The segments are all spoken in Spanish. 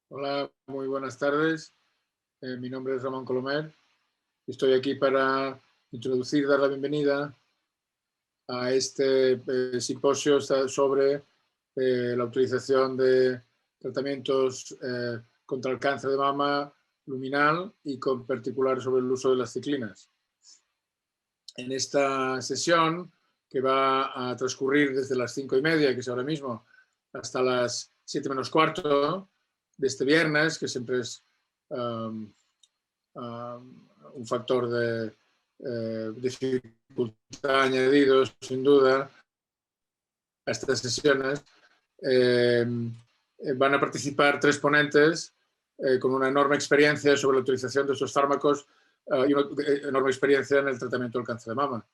Hola, muy buenas tardes. Mi nombre es Ramón Colomer. Estoy aquí para dar la bienvenida a este simposio sobre la utilización de tratamientos contra el cáncer de mama luminal y con particular sobre el uso de las ciclinas. En esta sesión, que va a transcurrir desde las 5:30, que es ahora mismo, hasta las 7 menos cuarto de este viernes, que siempre es un factor de dificultad añadido, sin duda, a estas sesiones. Van a participar 3 ponentes con una enorme experiencia sobre la utilización de estos fármacos y una enorme experiencia en el tratamiento del cáncer de mama.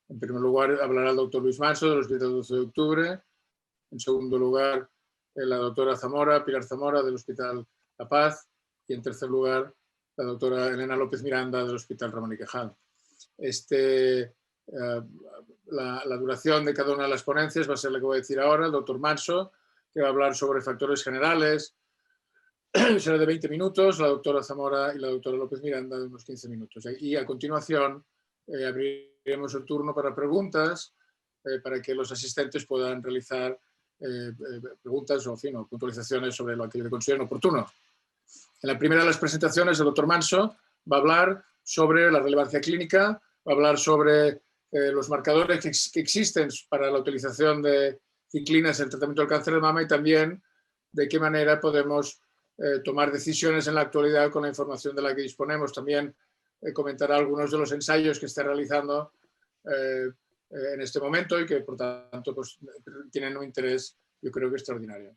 En primer lugar, hablará el doctor Luis Manso, del Hospital 12 de Octubre. En segundo lugar, la doctora Pilar Zamora, del Hospital La Paz. Y en tercer lugar, la doctora Elena López Miranda, del Hospital Ramón y Cajal. La duración de cada una de las ponencias va a ser la que voy a decir ahora. El doctor Manso, que va a hablar sobre factores generales, será de 20 minutos, la doctora Zamora y la doctora López Miranda de unos 15 minutos. Y a continuación abriremos el turno para preguntas, para que los asistentes puedan realizar preguntas o, en fin, o puntualizaciones sobre lo que consideren oportuno. En la primera de las presentaciones, el doctor Manso va a hablar sobre la relevancia clínica, va a hablar sobre los marcadores que existen para la utilización de ciclinas en el tratamiento del cáncer de mama y también de qué manera podemos tomar decisiones en la actualidad con la información de la que disponemos. También comentará algunos de los ensayos que está realizando en este momento y que, por tanto, pues, tienen un interés, yo creo que extraordinario.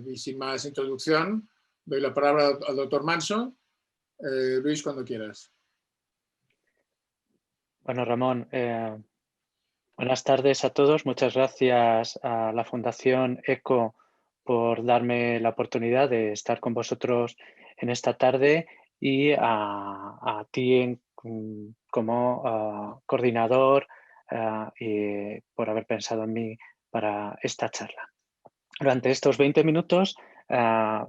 Y sin más introducción, doy la palabra al doctor Manso. Luis, cuando quieras. Bueno, Ramón, buenas tardes a todos. Muchas gracias a la Fundación ECO por darme la oportunidad de estar con vosotros en esta tarde y a ti como coordinador y por haber pensado en mí para esta charla. Durante estos 20 minutos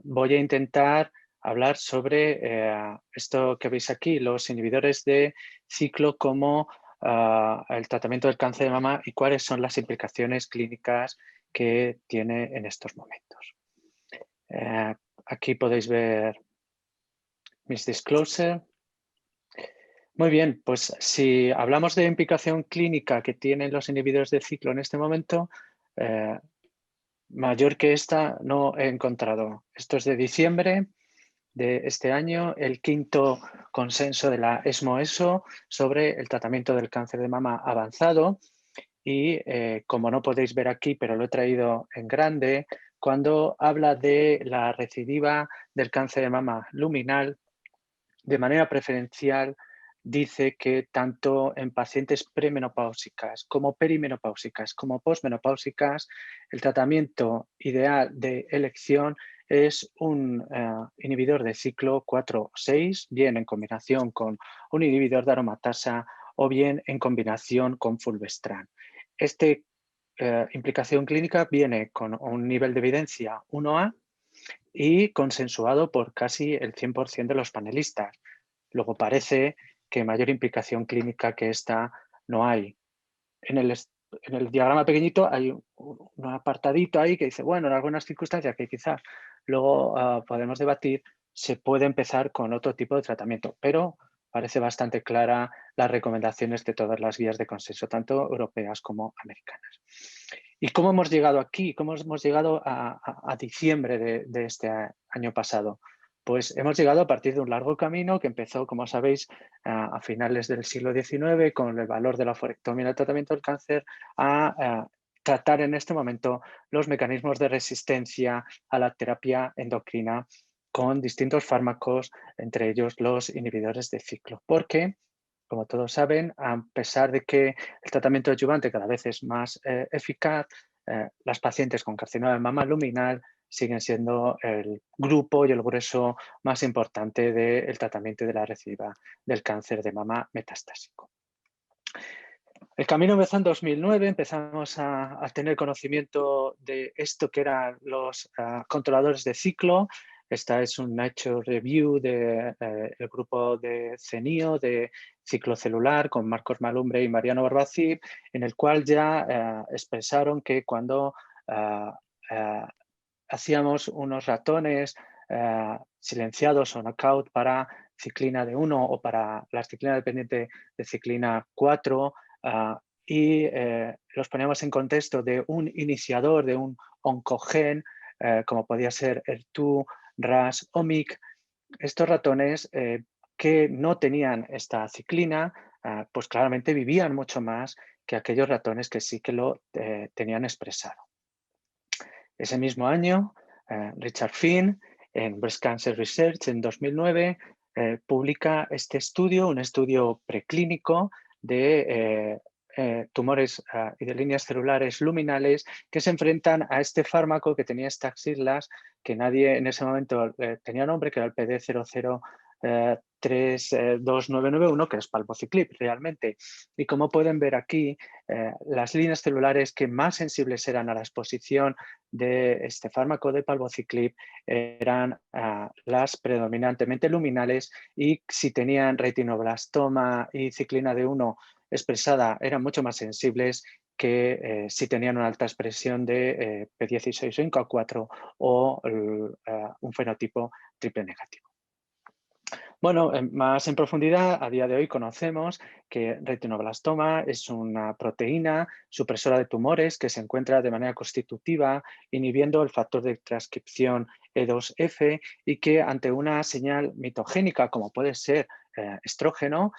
voy a intentar hablar sobre esto que veis aquí, los inhibidores de ciclo como el tratamiento del cáncer de mama y cuáles son las implicaciones clínicas que tiene en estos momentos. Aquí podéis ver mis disclosure. Muy bien, pues si hablamos de implicación clínica que tienen los inhibidores de ciclo en este momento, mayor que esta no he encontrado. Esto es de diciembre de este año, el quinto consenso de la ESMO-ESO sobre el tratamiento del cáncer de mama avanzado. Y como no podéis ver aquí, pero lo he traído en grande, cuando habla de la recidiva del cáncer de mama luminal, de manera preferencial dice que tanto en pacientes premenopáusicas como perimenopáusicas como posmenopáusicas, el tratamiento ideal de elección es un inhibidor de ciclo 4-6, bien en combinación con un inhibidor de aromatasa o bien en combinación con fulvestrant. Esta implicación clínica viene con un nivel de evidencia 1A y consensuado por casi el 100% de los panelistas. Luego parece que mayor implicación clínica que esta no hay. En el diagrama pequeñito hay un apartadito ahí que dice, bueno, en algunas circunstancias que quizás luego podemos debatir, se puede empezar con otro tipo de tratamiento, pero parece bastante clara las recomendaciones de todas las guías de consenso, tanto europeas como americanas. ¿Y cómo hemos llegado aquí? ¿Cómo hemos llegado a diciembre de este año pasado? Pues hemos llegado a partir de un largo camino que empezó, como sabéis, a finales del siglo XIX con el valor de la oforectomía en el tratamiento del cáncer a tratar en este momento los mecanismos de resistencia a la terapia endocrina con distintos fármacos, entre ellos los inhibidores de ciclo. Porque, como todos saben, a pesar de que el tratamiento adyuvante cada vez es más eficaz, las pacientes con carcinoma de mama luminal siguen siendo el grupo y el grueso más importante del tratamiento de la recidiva del cáncer de mama metastásico. El camino empezó en 2009, empezamos a tener conocimiento de esto que eran los controladores de ciclo. Esta es un Nature Review del grupo de CENIO, de ciclo celular, con Marcos Malumbre y Mariano Barbacid, en el cual ya expresaron que cuando hacíamos unos ratones silenciados o knockout para ciclina de 1 o para la ciclina dependiente de ciclina 4 y los poníamos en contexto de un iniciador, de un oncogen, como podía ser ER2, RAS o MYC, estos ratones que no tenían esta ciclina, pues claramente vivían mucho más que aquellos ratones que sí que lo tenían expresado. Ese mismo año, Richard Finn, en Breast Cancer Research, en 2009, publica este estudio, un estudio preclínico de tumores y de líneas celulares luminales que se enfrentan a este fármaco que tenía estas siglas que nadie en ese momento tenía nombre, que era el PD0032991, que es palbociclib realmente. Y como pueden ver aquí, las líneas celulares que más sensibles eran a la exposición de este fármaco de palbociclib eran las predominantemente luminales, y si tenían retinoblastoma y ciclina de 1 expresada eran mucho más sensibles que si tenían una alta expresión de P16 o INCA4 o un fenotipo triple negativo. Bueno, más en profundidad, a día de hoy conocemos que retinoblastoma es una proteína supresora de tumores que se encuentra de manera constitutiva inhibiendo el factor de transcripción E2F y que ante una señal mitogénica como puede ser estrógeno,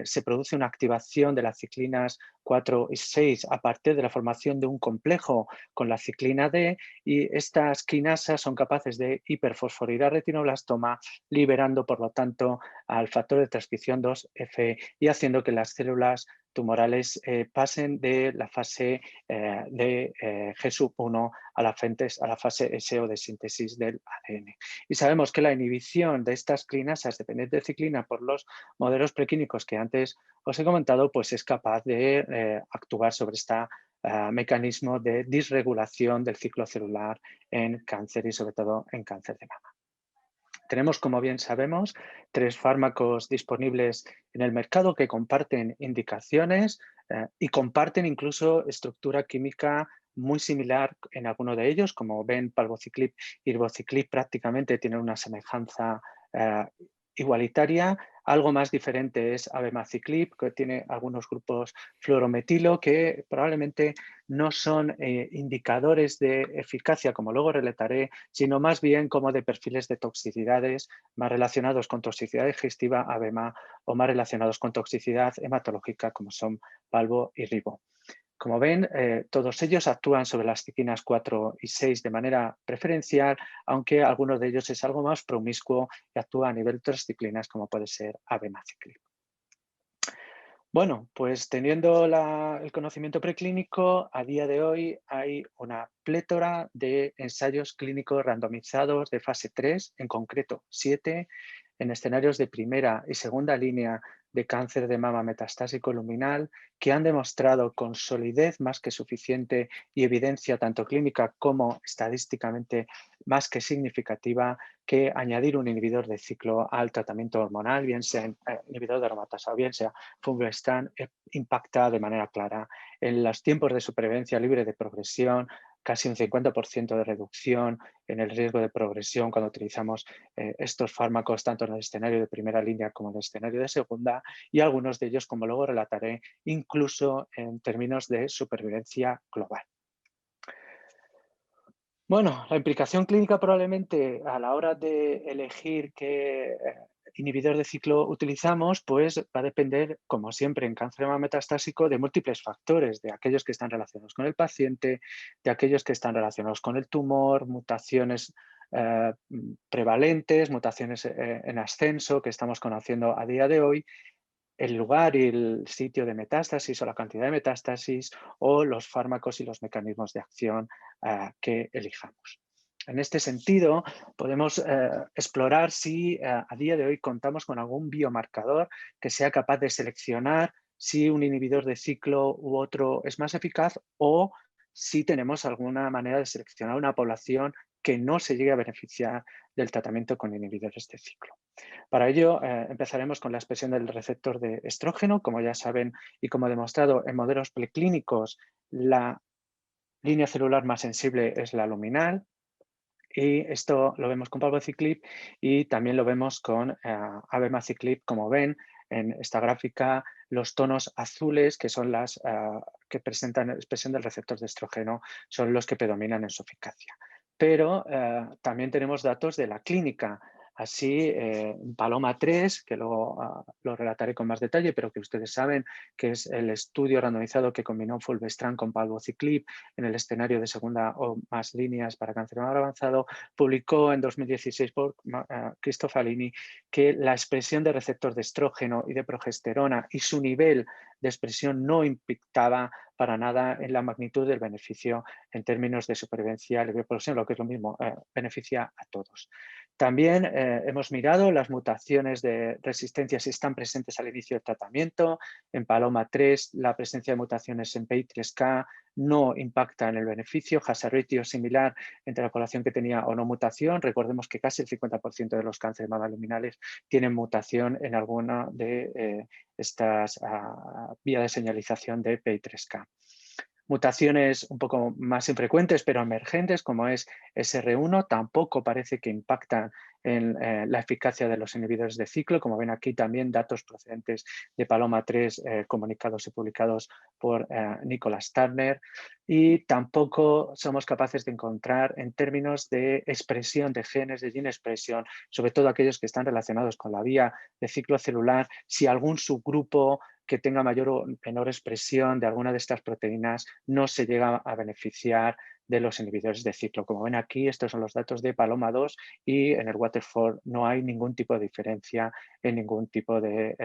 se produce una activación de las ciclinas 4 y 6 a partir de la formación de un complejo con la ciclina D, y estas quinasas son capaces de hiperfosforidar retinoblastoma, liberando por lo tanto al factor de transcripción 2F y haciendo que las células tumorales pasen de la fase de G1 a la fase SO de síntesis del ADN. Y sabemos que la inhibición de estas quinasas dependientes de ciclina por los modelos preclínicos que antes os he comentado, pues es capaz de actuar sobre este mecanismo de disregulación del ciclo celular en cáncer y sobre todo en cáncer de mama. Tenemos, como bien sabemos, 3 fármacos disponibles en el mercado que comparten indicaciones y comparten incluso estructura química muy similar en alguno de ellos. Como ven, palbociclib y ribociclib prácticamente tienen una semejanza igualitaria. Algo más diferente es abemaciclib, que tiene algunos grupos fluorometilo que probablemente no son indicadores de eficacia, como luego relataré, sino más bien como de perfiles de toxicidades más relacionados con toxicidad digestiva, abema, o más relacionados con toxicidad hematológica, como son palbo y ribo. Como ven, todos ellos actúan sobre las ciclinas 4 y 6 de manera preferencial, aunque algunos de ellos es algo más promiscuo y actúa a nivel de otras ciclinas, como puede ser abemaciclib. Bueno, pues teniendo el conocimiento preclínico, a día de hoy hay una plétora de ensayos clínicos randomizados de fase 3, en concreto 7, en escenarios de primera y segunda línea de cáncer de mama metastásico luminal, que han demostrado con solidez más que suficiente y evidencia tanto clínica como estadísticamente más que significativa que añadir un inhibidor de ciclo al tratamiento hormonal, bien sea inhibidor de aromatasa o bien sea fulvestrant, impacta de manera clara en los tiempos de supervivencia libre de progresión, casi un 50% de reducción en el riesgo de progresión cuando utilizamos estos fármacos tanto en el escenario de primera línea como en el escenario de segunda, y algunos de ellos, como luego relataré, incluso en términos de supervivencia global. Bueno, la implicación clínica probablemente a la hora de elegir qué inhibidor de ciclo utilizamos, pues va a depender, como siempre en cáncer de mama metastásico, de múltiples factores, de aquellos que están relacionados con el paciente, de aquellos que están relacionados con el tumor, mutaciones prevalentes, mutaciones en ascenso que estamos conociendo a día de hoy, el lugar y el sitio de metástasis o la cantidad de metástasis o los fármacos y los mecanismos de acción que elijamos. En este sentido, podemos explorar si a día de hoy contamos con algún biomarcador que sea capaz de seleccionar si un inhibidor de ciclo u otro es más eficaz, o si tenemos alguna manera de seleccionar una población que no se llegue a beneficiar del tratamiento con inhibidores de ciclo. Para ello, empezaremos con la expresión del receptor de estrógeno. Como ya saben y como demostrado en modelos preclínicos, la línea celular más sensible es la luminal, y esto lo vemos con palbociclib y también lo vemos con abemaciclib. Como ven en esta gráfica, los tonos azules, que son las que presentan expresión del receptor de estrógeno, son los que predominan en su eficacia. Pero también tenemos datos de la clínica. Así, Paloma 3, que luego lo relataré con más detalle, pero que ustedes saben que es el estudio randomizado que combinó fulvestrant con palbociclib en el escenario de segunda o más líneas para cáncer mamário avanzado, publicó en 2016 por Cristofalini que la expresión de receptor de estrógeno y de progesterona y su nivel de expresión no impactaba para nada en la magnitud del beneficio en términos de supervivencia, libre progresión, lo que es lo mismo, beneficia a todos. También hemos mirado las mutaciones de resistencia si están presentes al inicio del tratamiento. En Paloma 3, la presencia de mutaciones en PI3K no impacta en el beneficio. Hazard ratio similar entre la población que tenía o no mutación. Recordemos que casi el 50% de los cánceres de mama luminales tienen mutación en alguna de estas vías de señalización de PI3K. Mutaciones un poco más infrecuentes pero emergentes, como es SR1, tampoco parece que impactan en la eficacia de los inhibidores de ciclo. Como ven aquí también datos procedentes de Paloma 3 comunicados y publicados por Nicholas Turner, y tampoco somos capaces de encontrar en términos de expresión de genes, de gene expresión, sobre todo aquellos que están relacionados con la vía de ciclo celular, si algún subgrupo que tenga mayor o menor expresión de alguna de estas proteínas no se llega a beneficiar de los inhibidores de ciclo. Como ven aquí, estos son los datos de Paloma 2 y en el Waterfall no hay ningún tipo de diferencia en ningún tipo de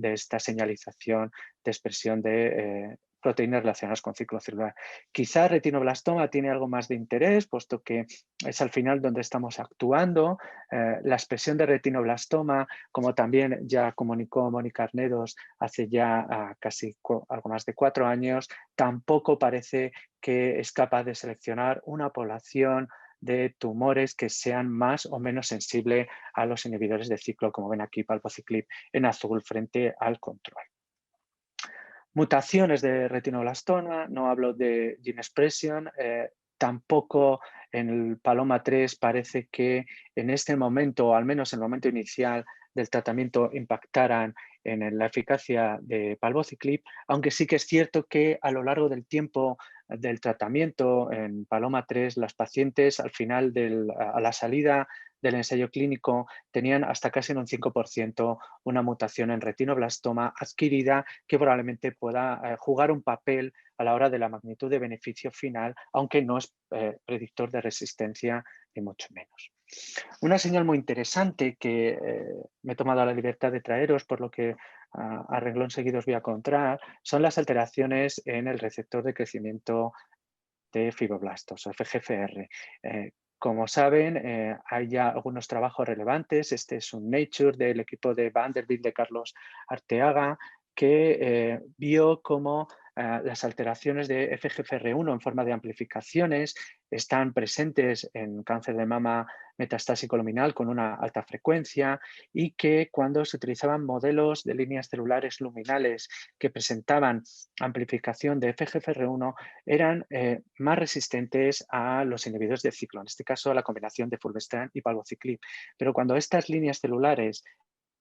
esta señalización de expresión de proteínas relacionadas con ciclo celular. Quizá retinoblastoma tiene algo más de interés, puesto que es al final donde estamos actuando. La expresión de retinoblastoma, como también ya comunicó Mónica Arnedos hace ya casi algo más de 4 años, tampoco parece que es capaz de seleccionar una población de tumores que sean más o menos sensibles a los inhibidores de ciclo, como ven aquí, palbociclib en azul frente al control. Mutaciones de retinoblastoma, no hablo de gene expression, tampoco en el Paloma 3 parece que en este momento, o al menos en el momento inicial del tratamiento, impactaran en la eficacia de palbociclib, aunque sí que es cierto que a lo largo del tiempo del tratamiento en Paloma 3, las pacientes al final, a la salida del ensayo clínico, tenían hasta casi en un 5% una mutación en retinoblastoma adquirida que probablemente pueda jugar un papel a la hora de la magnitud de beneficio final, aunque no es predictor de resistencia ni mucho menos. Una señal muy interesante que me he tomado la libertad de traeros, por lo que a renglón seguido os voy a contar, son las alteraciones en el receptor de crecimiento de fibroblastos, o FGFR. Como saben, hay ya algunos trabajos relevantes. Este es un Nature del equipo de Vanderbilt de Carlos Arteaga, que vio cómo las alteraciones de FGFR1 en forma de amplificaciones están presentes en cáncer de mama metastásico luminal con una alta frecuencia, y que cuando se utilizaban modelos de líneas celulares luminales que presentaban amplificación de FGFR1 eran más resistentes a los inhibidores de ciclo, en este caso a la combinación de fulvestrant y palbociclib. Pero cuando estas líneas celulares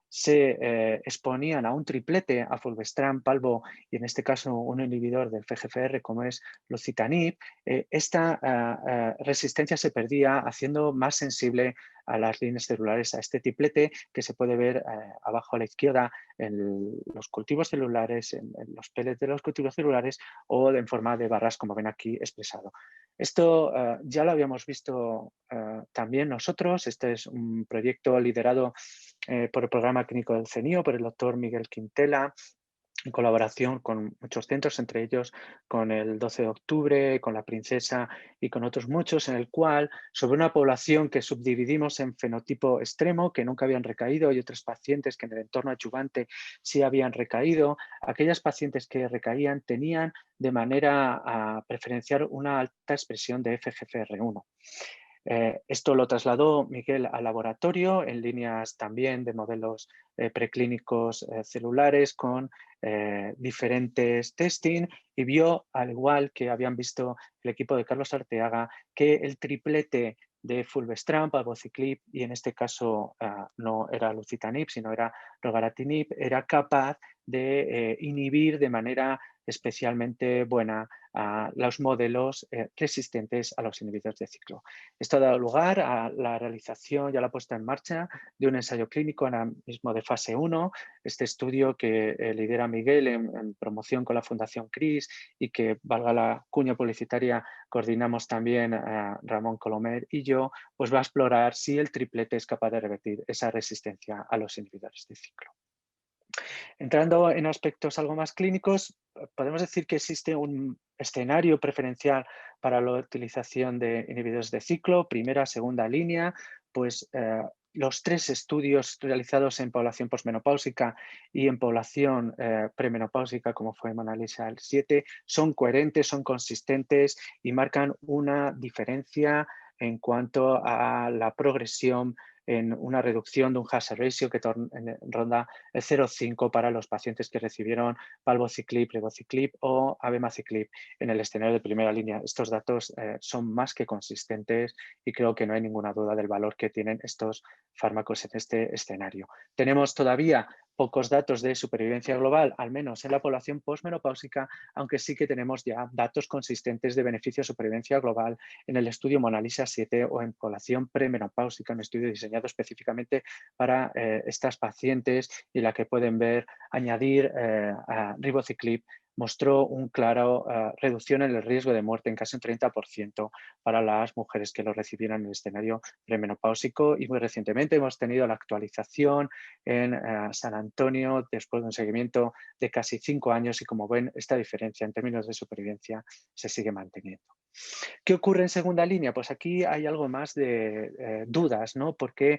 se exponían a un triplete, a fulvestrant, palbo y en este caso un inhibidor del FGFR como es lucitanib, esta resistencia se perdía, haciendo más sensible a las líneas celulares, a este triplete que se puede ver abajo a la izquierda en los cultivos celulares, en los pellets de los cultivos celulares o en forma de barras, como ven aquí expresado. Esto ya lo habíamos visto también nosotros. Este es un proyecto liderado por el programa clínico del CENIO, por el doctor Miguel Quintela, en colaboración con muchos centros, entre ellos con el 12 de octubre, con la Princesa y con otros muchos, en el cual, sobre una población que subdividimos en fenotipo extremo, que nunca habían recaído, y otros pacientes que en el entorno adyuvante sí habían recaído, aquellas pacientes que recaían tenían de manera preferencial una alta expresión de FGFR1. Esto lo trasladó Miguel al laboratorio en líneas también de modelos preclínicos celulares con diferentes testing y vio, al igual que habían visto el equipo de Carlos Arteaga, que el triplete de fulvestrant, palbociclib y en este caso no era lucitanib, sino era regaratinib, era capaz de inhibir de manera especialmente buena a los modelos resistentes a los inhibidores de ciclo. Esto ha dado lugar a la realización y a la puesta en marcha de un ensayo clínico ahora mismo de fase 1, este estudio que lidera Miguel en promoción con la Fundación CRIS y que, valga la cuña publicitaria, coordinamos también a Ramón Colomer y yo, pues va a explorar si el triplete es capaz de revertir esa resistencia a los inhibidores de ciclo. Entrando en aspectos algo más clínicos, podemos decir que existe un escenario preferencial para la utilización de inhibidores de ciclo, primera, segunda línea, pues los 3 estudios realizados en población posmenopáusica y en población premenopáusica, como fue MONALEESA 7, son coherentes, son consistentes y marcan una diferencia en cuanto a la progresión en una reducción de un hazard ratio que ronda el 0,5 para los pacientes que recibieron palbociclib, ribociclib o abemaciclib en el escenario de primera línea. Estos datos son más que consistentes y creo que no hay ninguna duda del valor que tienen estos fármacos en este escenario. Tenemos todavía pocos datos de supervivencia global, al menos en la población posmenopáusica, aunque sí que tenemos ya datos consistentes de beneficio de supervivencia global en el estudio MONALEESA 7 o en población premenopáusica, un estudio diseñado específicamente para estas pacientes y la que pueden ver añadir a ribociclib mostró una clara reducción en el riesgo de muerte en casi un 30% para las mujeres que lo recibieron en el escenario premenopáusico y muy recientemente hemos tenido la actualización en San Antonio después de un seguimiento de casi 5 años y como ven esta diferencia en términos de supervivencia se sigue manteniendo. ¿Qué ocurre en segunda línea? Pues aquí hay algo más de dudas, ¿no? Porque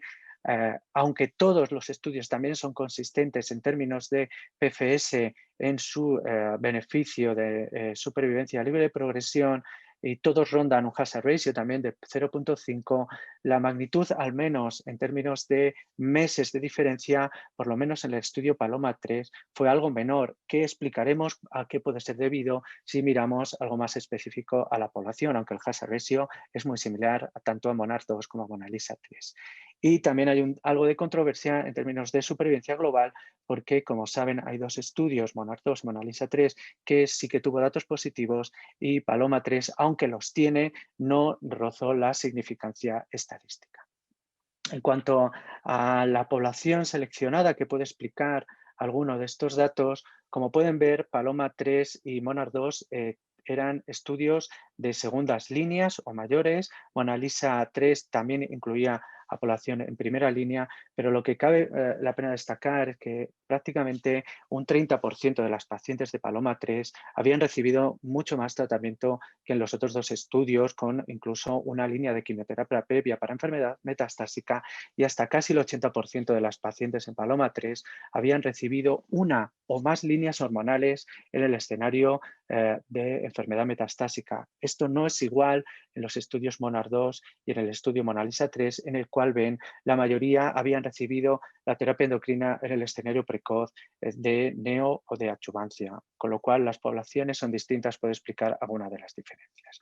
aunque todos los estudios también son consistentes en términos de PFS en su beneficio de supervivencia libre de progresión y todos rondan un hazard ratio también de 0,5, la magnitud al menos en términos de meses de diferencia, por lo menos en el estudio Paloma 3, fue algo menor, que explicaremos a qué puede ser debido si miramos algo más específico a la población, aunque el hazard ratio es muy similar tanto a MONARCH 2 como a MONALEESA 3. Y también hay algo de controversia en términos de supervivencia global, porque, como saben, hay 2 estudios, MONARCH 2 y MONALEESA 3, que sí que tuvo datos positivos y Paloma 3, aunque los tiene, no rozó la significancia estadística. En cuanto a la población seleccionada que puede explicar alguno de estos datos, como pueden ver, Paloma 3 y MONARCH 2 eran estudios de segundas líneas o mayores. MONALEESA 3 también incluía a población en primera línea, pero lo que cabe la pena destacar es que prácticamente un 30% de las pacientes de Paloma 3 habían recibido mucho más tratamiento que en los otros 2 estudios, con incluso una línea de quimioterapia previa para enfermedad metastásica y hasta casi el 80% de las pacientes en Paloma 3 habían recibido una o más líneas hormonales en el escenario de enfermedad metastásica. Esto no es igual en los estudios MONARCH 2 y en el estudio MONALEESA 3, en el cual ven la mayoría habían recibido la terapia endocrina en el escenario precoz de neo o de adjuvancia, con lo cual las poblaciones son distintas, puede explicar alguna de las diferencias.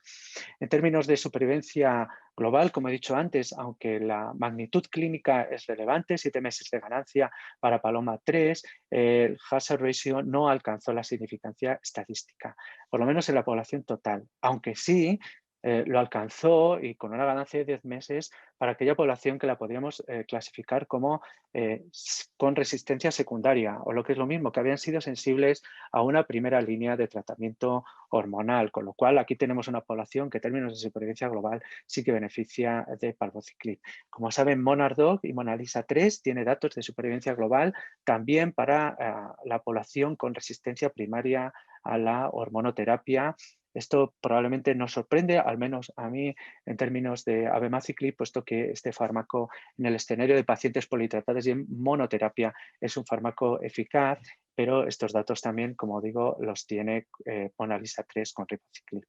En términos de supervivencia global, como he dicho antes, aunque la magnitud clínica es relevante, 7 meses de ganancia para Paloma 3, el hazard ratio no alcanzó la significancia estadística, por lo menos en la población total, aunque sí lo alcanzó y con una ganancia de 10 meses para aquella población que la podríamos clasificar como con resistencia secundaria o lo que es lo mismo, que habían sido sensibles a una primera línea de tratamiento hormonal, con lo cual aquí tenemos una población que en términos de supervivencia global sí que beneficia de palbociclib. Como saben, MONARCH 2 y MONALEESA 3 tiene datos de supervivencia global también para la población con resistencia primaria a la hormonoterapia. Esto probablemente nos sorprende, al menos a mí, en términos de abemaciclib, puesto que este fármaco en el escenario de pacientes politratados y en monoterapia es un fármaco eficaz, pero estos datos también, como digo, los tiene MONALEESA 3 con ribociclib.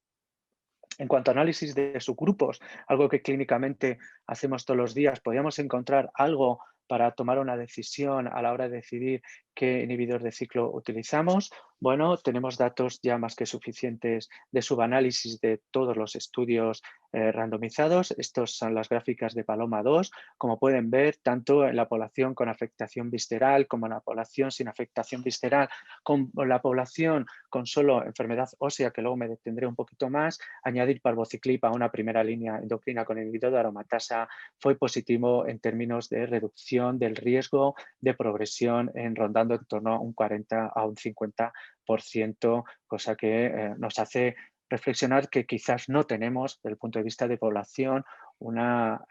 En cuanto a análisis de subgrupos, algo que clínicamente hacemos todos los días, ¿podríamos encontrar algo para tomar una decisión a la hora de decidir qué inhibidor de ciclo utilizamos? Bueno, tenemos datos ya más que suficientes de subanálisis de todos los estudios randomizados. Estos son las gráficas de Paloma 2. Como pueden ver, tanto en la población con afectación visceral como en la población sin afectación visceral, con la población con solo enfermedad ósea, que luego me detendré un poquito más, añadir palbociclib a una primera línea endocrina con inhibidor de aromatasa fue positivo en términos de reducción del riesgo de progresión rondando en torno a un 40 a un 50%, cosa que nos hace reflexionar que quizás no tenemos, desde el punto de vista de población, una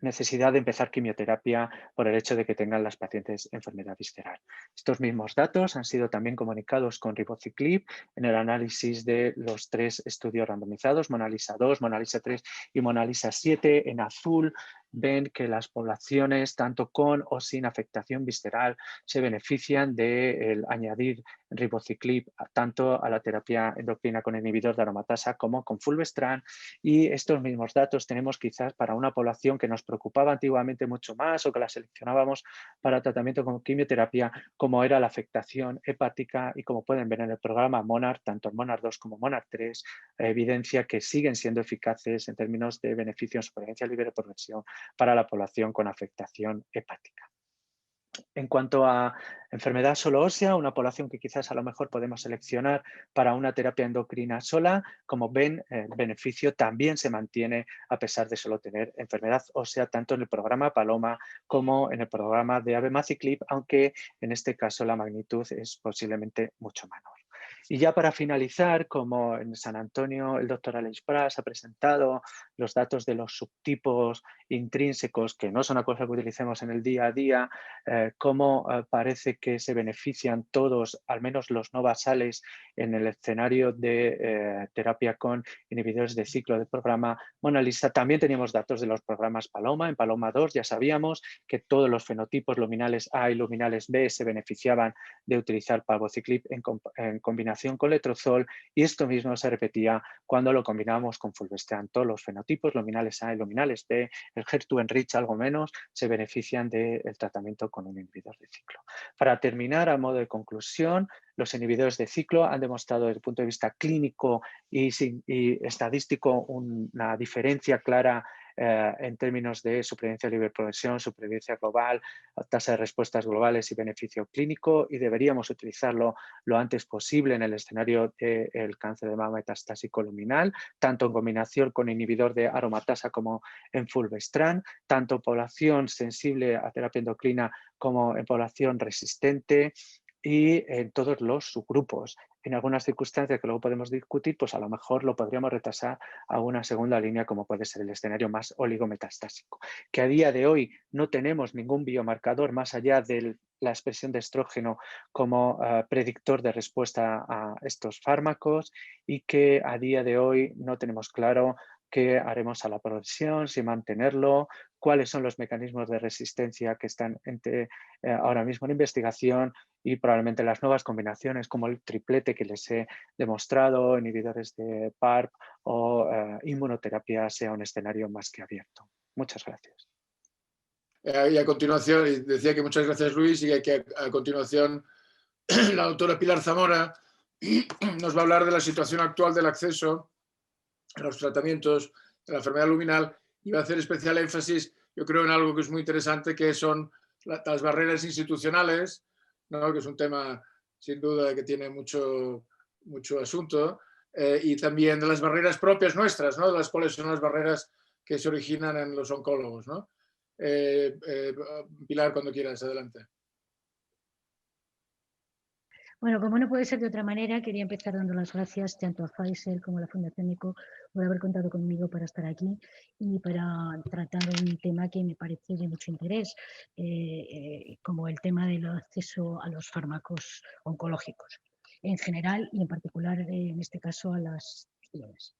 necesidad de empezar quimioterapia por el hecho de que tengan las pacientes enfermedad visceral. Estos mismos datos han sido también comunicados con ribociclib en el análisis de los 3 estudios randomizados, MONALISA 2, MONALISA 3 y MONALISA 7. En azul ven que las poblaciones, tanto con o sin afectación visceral, se benefician de añadir ribociclib tanto a la terapia endocrina con inhibidor de aromatasa como con fulvestrant, y estos mismos datos tenemos quizás para una población que nos preocupaba antiguamente mucho más o que la seleccionábamos para tratamiento con quimioterapia, como era la afectación hepática, y como pueden ver en el programa MONARCH, tanto el MONARCH 2 como MONARCH 3, evidencia que siguen siendo eficaces en términos de beneficio en supervivencia libre de progresión para la población con afectación hepática. En cuanto a enfermedad solo ósea, una población que quizás a lo mejor podemos seleccionar para una terapia endocrina sola, como ven, el beneficio también se mantiene a pesar de solo tener enfermedad ósea, tanto en el programa Paloma como en el programa de abemaciclib, aunque en este caso la magnitud es posiblemente mucho menor. Y ya para finalizar, como en San Antonio el doctor Aleix Pras ha presentado los datos de los subtipos intrínsecos, que no son una cosa que utilicemos en el día a día, cómo parece que se benefician todos, al menos los no basales, en el escenario de terapia con inhibidores de ciclo del programa MONALISA. También teníamos datos de los programas Paloma. En Paloma 2 ya sabíamos que todos los fenotipos luminales A y luminales B se beneficiaban de utilizar palbociclib en combinación con letrozol, y esto mismo se repetía cuando lo combinábamos con fulvestrant. Todos los fenotipos luminales A y luminales B, el HER2-enrich algo menos, se benefician del tratamiento con un inhibidor de ciclo. Para terminar, a modo de conclusión, los inhibidores de ciclo han demostrado desde el punto de vista clínico y estadístico una diferencia clara en términos de supervivencia libre de progresión, supervivencia global, tasa de respuestas globales y beneficio clínico, y deberíamos utilizarlo lo antes posible en el escenario del cáncer de mama metastásico luminal, tanto en combinación con inhibidor de aromatasa como en fulvestrant, tanto en población sensible a terapia endocrina como en población resistente, y en todos los subgrupos. En algunas circunstancias que luego podemos discutir, pues a lo mejor lo podríamos retrasar a una segunda línea, como puede ser el escenario más oligometastásico. Que a día de hoy no tenemos ningún biomarcador más allá de la expresión de estrógeno como predictor de respuesta a estos fármacos, y que a día de hoy no tenemos claro qué haremos a la progresión, si mantenerlo, cuáles son los mecanismos de resistencia que están ahora mismo en investigación, y probablemente las nuevas combinaciones como el triplete que les he demostrado, inhibidores de PARP o inmunoterapia, sea un escenario más que abierto. Muchas gracias. Y a continuación, decía que muchas gracias Luis, y que a continuación la doctora Pilar Zamora nos va a hablar de la situación actual del acceso a los tratamientos de la enfermedad luminal, y va a hacer especial énfasis, yo creo, en algo que es muy interesante, que son las barreras institucionales, ¿no? Que es un tema sin duda que tiene mucho asunto, y también de las barreras propias nuestras, ¿no? De las cuales son las barreras que se originan en los oncólogos, ¿no? Pilar, cuando quieras, adelante. Bueno, como no puede ser de otra manera, quería empezar dando las gracias tanto a Pfizer como a la Fundación ECO por haber contado conmigo para estar aquí y para tratar un tema que me parece de mucho interés, como el tema del acceso a los fármacos oncológicos en general, y en particular en este caso a las ciclinas.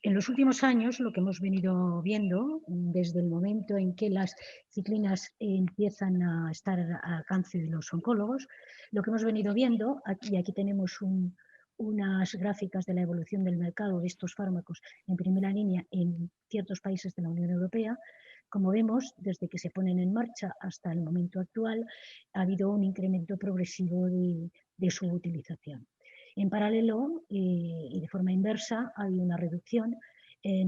En los últimos años, lo que hemos venido viendo, desde el momento en que las ciclinas empiezan a estar al alcance de los oncólogos, lo que hemos venido viendo, aquí tenemos un unas gráficas de la evolución del mercado de estos fármacos en primera línea en ciertos países de la Unión Europea. Como vemos, desde que se ponen en marcha hasta el momento actual, ha habido un incremento progresivo de su utilización. En paralelo y de forma inversa, ha habido una reducción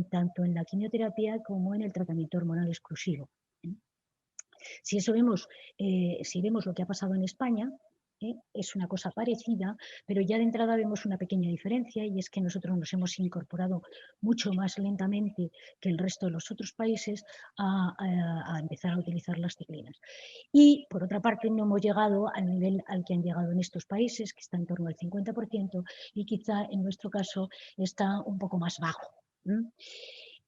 tanto en la quimioterapia como en el tratamiento hormonal exclusivo. Si vemos lo que ha pasado en España, es una cosa parecida, pero ya de entrada vemos una pequeña diferencia, y es que nosotros nos hemos incorporado mucho más lentamente que el resto de los otros países a empezar a utilizar las ciclinas. Y por otra parte no hemos llegado al nivel al que han llegado en estos países, que está en torno al 50%, y quizá en nuestro caso está un poco más bajo.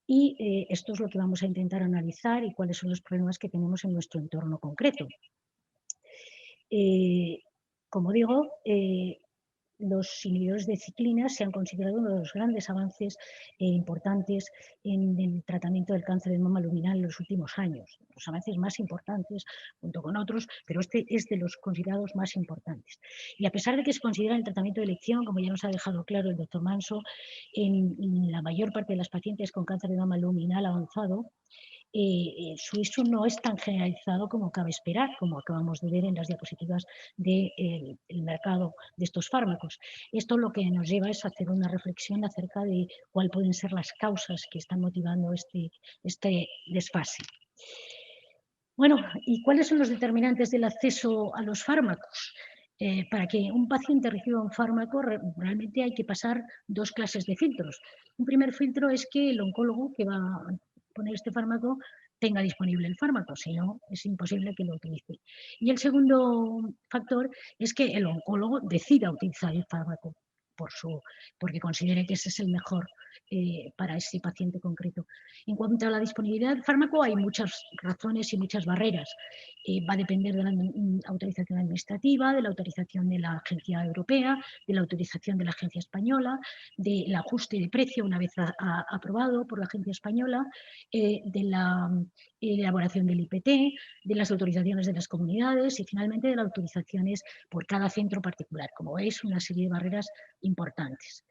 Y esto es lo que vamos a intentar analizar y cuáles son los problemas que tenemos en nuestro entorno concreto. Como digo, los inhibidores de ciclina se han considerado uno de los grandes avances importantes en el tratamiento del cáncer de mama luminal en los últimos años. Los avances más importantes, junto con otros, pero este es de los considerados más importantes. Y a pesar de que se considera el tratamiento de elección, como ya nos ha dejado claro el doctor Manso, en la mayor parte de las pacientes con cáncer de mama luminal avanzado, su uso no es tan generalizado como cabe esperar, como acabamos de ver en las diapositivas del mercado de estos fármacos. Esto lo que nos lleva es a hacer una reflexión acerca de cuáles pueden ser las causas que están motivando este desfase. Bueno, ¿y cuáles son los determinantes del acceso a los fármacos? Para que un paciente reciba un fármaco realmente hay que pasar dos clases de filtros. Un primer filtro es que el oncólogo que va a poner este fármaco tenga disponible el fármaco, si no es imposible que lo utilice. Y el segundo factor es que el oncólogo decida utilizar el fármaco porque considere que ese es el mejor para ese paciente concreto. En cuanto a la disponibilidad del fármaco, hay muchas razones y muchas barreras. Va a depender de la autorización administrativa, de la autorización de la Agencia Europea, de la autorización de la Agencia Española, del ajuste de precio una vez aprobado por la Agencia Española, de la elaboración del IPT, de las autorizaciones de las comunidades y finalmente de las autorizaciones por cada centro particular. Como veis, una serie de barreras importantes.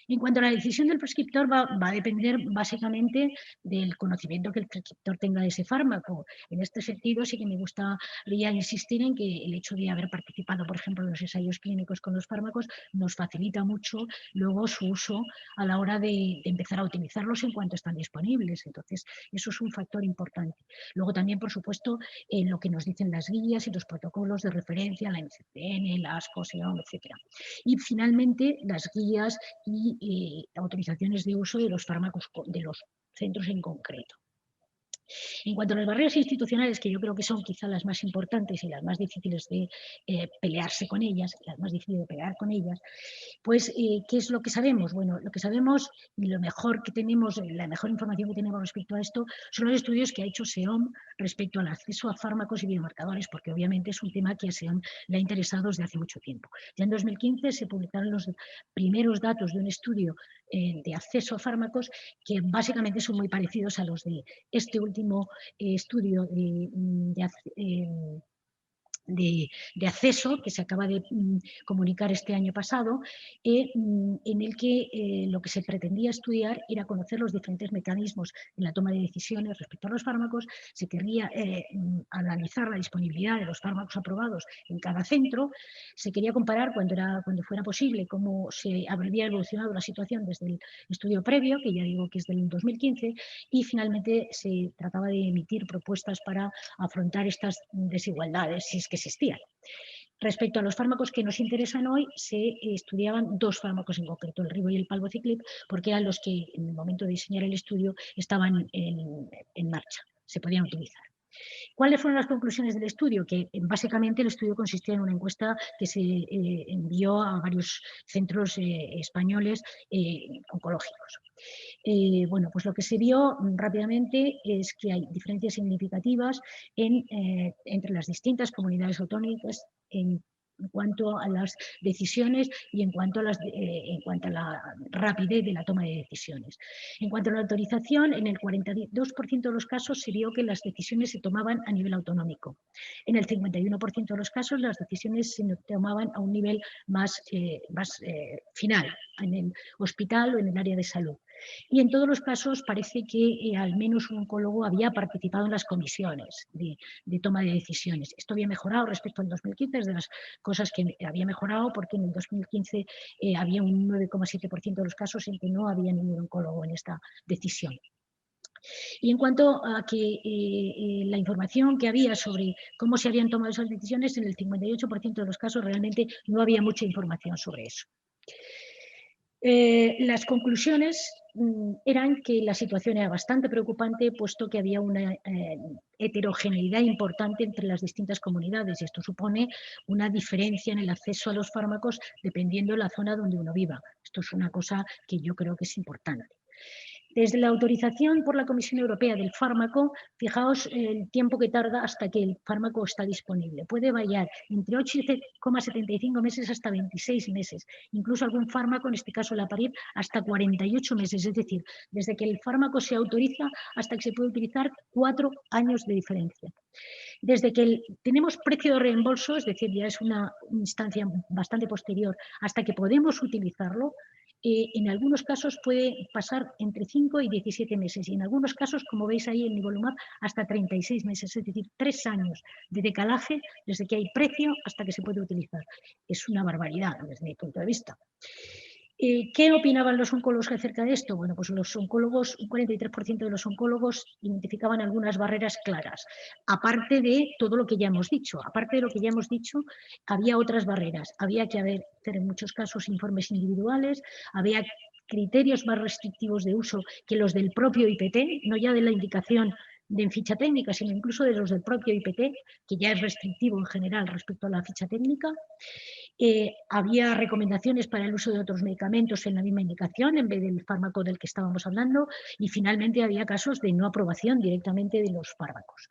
En cuanto a la decisión del prescriptor, va a depender básicamente del conocimiento que el prescriptor tenga de ese fármaco. En este sentido, sí que me gustaría insistir en que el hecho de haber participado, por ejemplo, en los ensayos clínicos con los fármacos nos facilita mucho luego su uso a la hora de empezar a utilizarlos en cuanto están disponibles. Entonces, eso es un factor importante. Luego también, por supuesto, lo que nos dicen las guías y los protocolos de referencia, la NCCN, la ASCO, SEOM, etc. Y finalmente, las guías y autorizaciones de uso de los fármacos de los centros en concreto. En cuanto a las barreras institucionales, que yo creo que son quizá las más importantes y las más difíciles de pelearse con ellas, las más difíciles de pelear con ellas, pues ¿qué es lo que sabemos? Bueno, lo que sabemos y lo mejor que tenemos, la mejor información que tenemos respecto a esto son los estudios que ha hecho SEOM respecto al acceso a fármacos y biomarcadores, porque obviamente es un tema que a SEOM le ha interesado desde hace mucho tiempo. Ya en 2015 se publicaron los primeros datos de un estudio de acceso a fármacos que básicamente son muy parecidos a los de este último estudio de acceso que se acaba de comunicar este año pasado, en el que lo que se pretendía estudiar era conocer los diferentes mecanismos en la toma de decisiones respecto a los fármacos. Se querría analizar la disponibilidad de los fármacos aprobados en cada centro. Se quería comparar cuando fuera posible cómo se habría evolucionado la situación desde el estudio previo, que ya digo que es del 2015, y finalmente se trataba de emitir propuestas para afrontar estas desigualdades, si es que existían. Respecto a los fármacos que nos interesan hoy, se estudiaban dos fármacos en concreto, el Ribo y el Palbociclib, porque eran los que en el momento de diseñar el estudio estaban en marcha, se podían utilizar. ¿Cuáles fueron las conclusiones del estudio? Que básicamente el estudio consistía en una encuesta que se envió a varios centros españoles oncológicos. Bueno, pues lo que se vio rápidamente es que hay diferencias significativas entre las distintas comunidades autónomas en en cuanto a las decisiones y en cuanto a la rapidez de la toma de decisiones. En cuanto a la autorización, en el 42% de los casos se vio que las decisiones se tomaban a nivel autonómico. En el 51% de los casos las decisiones se tomaban a un nivel más final, en el hospital o en el área de salud. Y en todos los casos parece que al menos un oncólogo había participado en las comisiones de toma de decisiones. Esto había mejorado respecto al 2015, es de las cosas que había mejorado, porque en el 2015 había un 9,7% de los casos en que no había ningún oncólogo en esta decisión. Y en cuanto a que la información que había sobre cómo se habían tomado esas decisiones, en el 58% de los casos realmente no había mucha información sobre eso. Las conclusiones eran que la situación era bastante preocupante, puesto que había una heterogeneidad importante entre las distintas comunidades, y esto supone una diferencia en el acceso a los fármacos dependiendo de la zona donde uno viva. Esto es una cosa que yo creo que es importante. Desde la autorización por la Comisión Europea del fármaco, fijaos el tiempo que tarda hasta que el fármaco está disponible. Puede variar entre 8,75 meses hasta 26 meses. Incluso algún fármaco, en este caso la Parib, hasta 48 meses. Es decir, desde que el fármaco se autoriza hasta que se puede utilizar, 4 años de diferencia. Desde que tenemos precio de reembolso, es decir, ya es una instancia bastante posterior, hasta que podemos utilizarlo, en algunos casos puede pasar entre 5 y 17 meses y en algunos casos, como veis ahí en Nivolumab, hasta 36 meses, es decir, 3 años de decalaje desde que hay precio hasta que se puede utilizar. Es una barbaridad desde mi punto de vista. ¿Qué opinaban los oncólogos acerca de esto? Bueno, pues los oncólogos, un 43% de los oncólogos identificaban algunas barreras claras. Aparte de todo lo que ya hemos dicho, había otras barreras. Había que hacer en muchos casos informes individuales, había criterios más restrictivos de uso que los del propio IPT, no ya de la indicación de ficha técnica, sino incluso de los del propio IPT, que ya es restrictivo en general respecto a la ficha técnica. Había recomendaciones para el uso de otros medicamentos en la misma indicación en vez del fármaco del que estábamos hablando, y finalmente había casos de no aprobación directamente de los fármacos.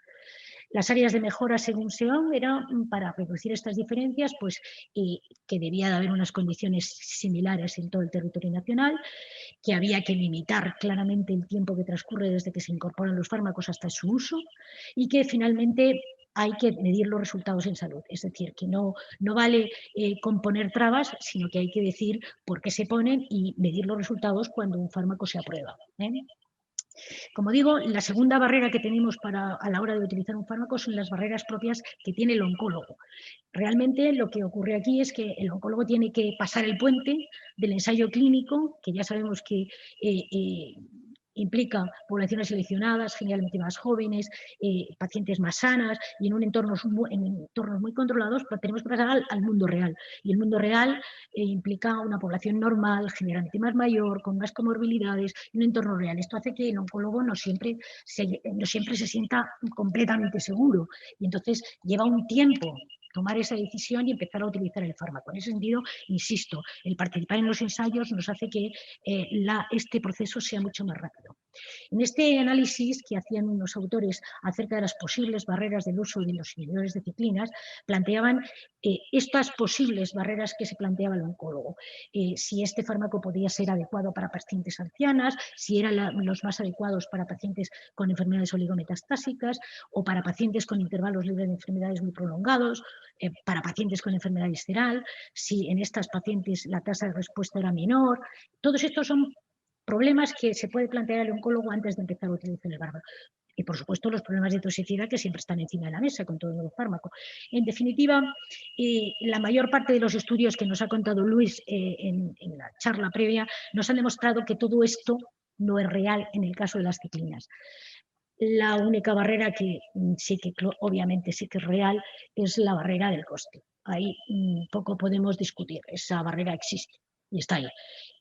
Las áreas de mejora, según SEOM, eran para reducir estas diferencias, pues que debía de haber unas condiciones similares en todo el territorio nacional, que había que limitar claramente el tiempo que transcurre desde que se incorporan los fármacos hasta su uso, y que finalmente hay que medir los resultados en salud. Es decir, que no vale con poner trabas, sino que hay que decir por qué se ponen y medir los resultados cuando un fármaco se aprueba. Como digo, la segunda barrera que tenemos a la hora de utilizar un fármaco son las barreras propias que tiene el oncólogo. Realmente lo que ocurre aquí es que el oncólogo tiene que pasar el puente del ensayo clínico, que ya sabemos que implica poblaciones seleccionadas, generalmente más jóvenes, pacientes más sanas, y en entornos muy controlados, pues tenemos que pasar al mundo real. Y el mundo real implica una población normal, generalmente más mayor, con más comorbilidades, y un entorno real. Esto hace que el oncólogo no siempre se sienta completamente seguro, y entonces lleva un tiempo tomar esa decisión y empezar a utilizar el fármaco. En ese sentido, insisto, el participar en los ensayos nos hace que este proceso sea mucho más rápido. En este análisis que hacían unos autores acerca de las posibles barreras del uso de los inhibidores de ciclinas, planteaban estas posibles barreras que se planteaba el oncólogo. Si este fármaco podía ser adecuado para pacientes ancianas, si eran los más adecuados para pacientes con enfermedades oligometastásicas o para pacientes con intervalos libres de enfermedades muy prolongados, para pacientes con enfermedad visceral, si en estas pacientes la tasa de respuesta era menor. Todos estos son problemas que se puede plantear el oncólogo antes de empezar a utilizar el fármaco. Y, por supuesto, los problemas de toxicidad que siempre están encima de la mesa con todo el fármaco. En definitiva, la mayor parte de los estudios que nos ha contado Luis en la charla previa nos han demostrado que todo esto no es real en el caso de las ciclinas. La única barrera que sí que obviamente sí que es real es la barrera del coste. Ahí poco podemos discutir, esa barrera existe y está ahí.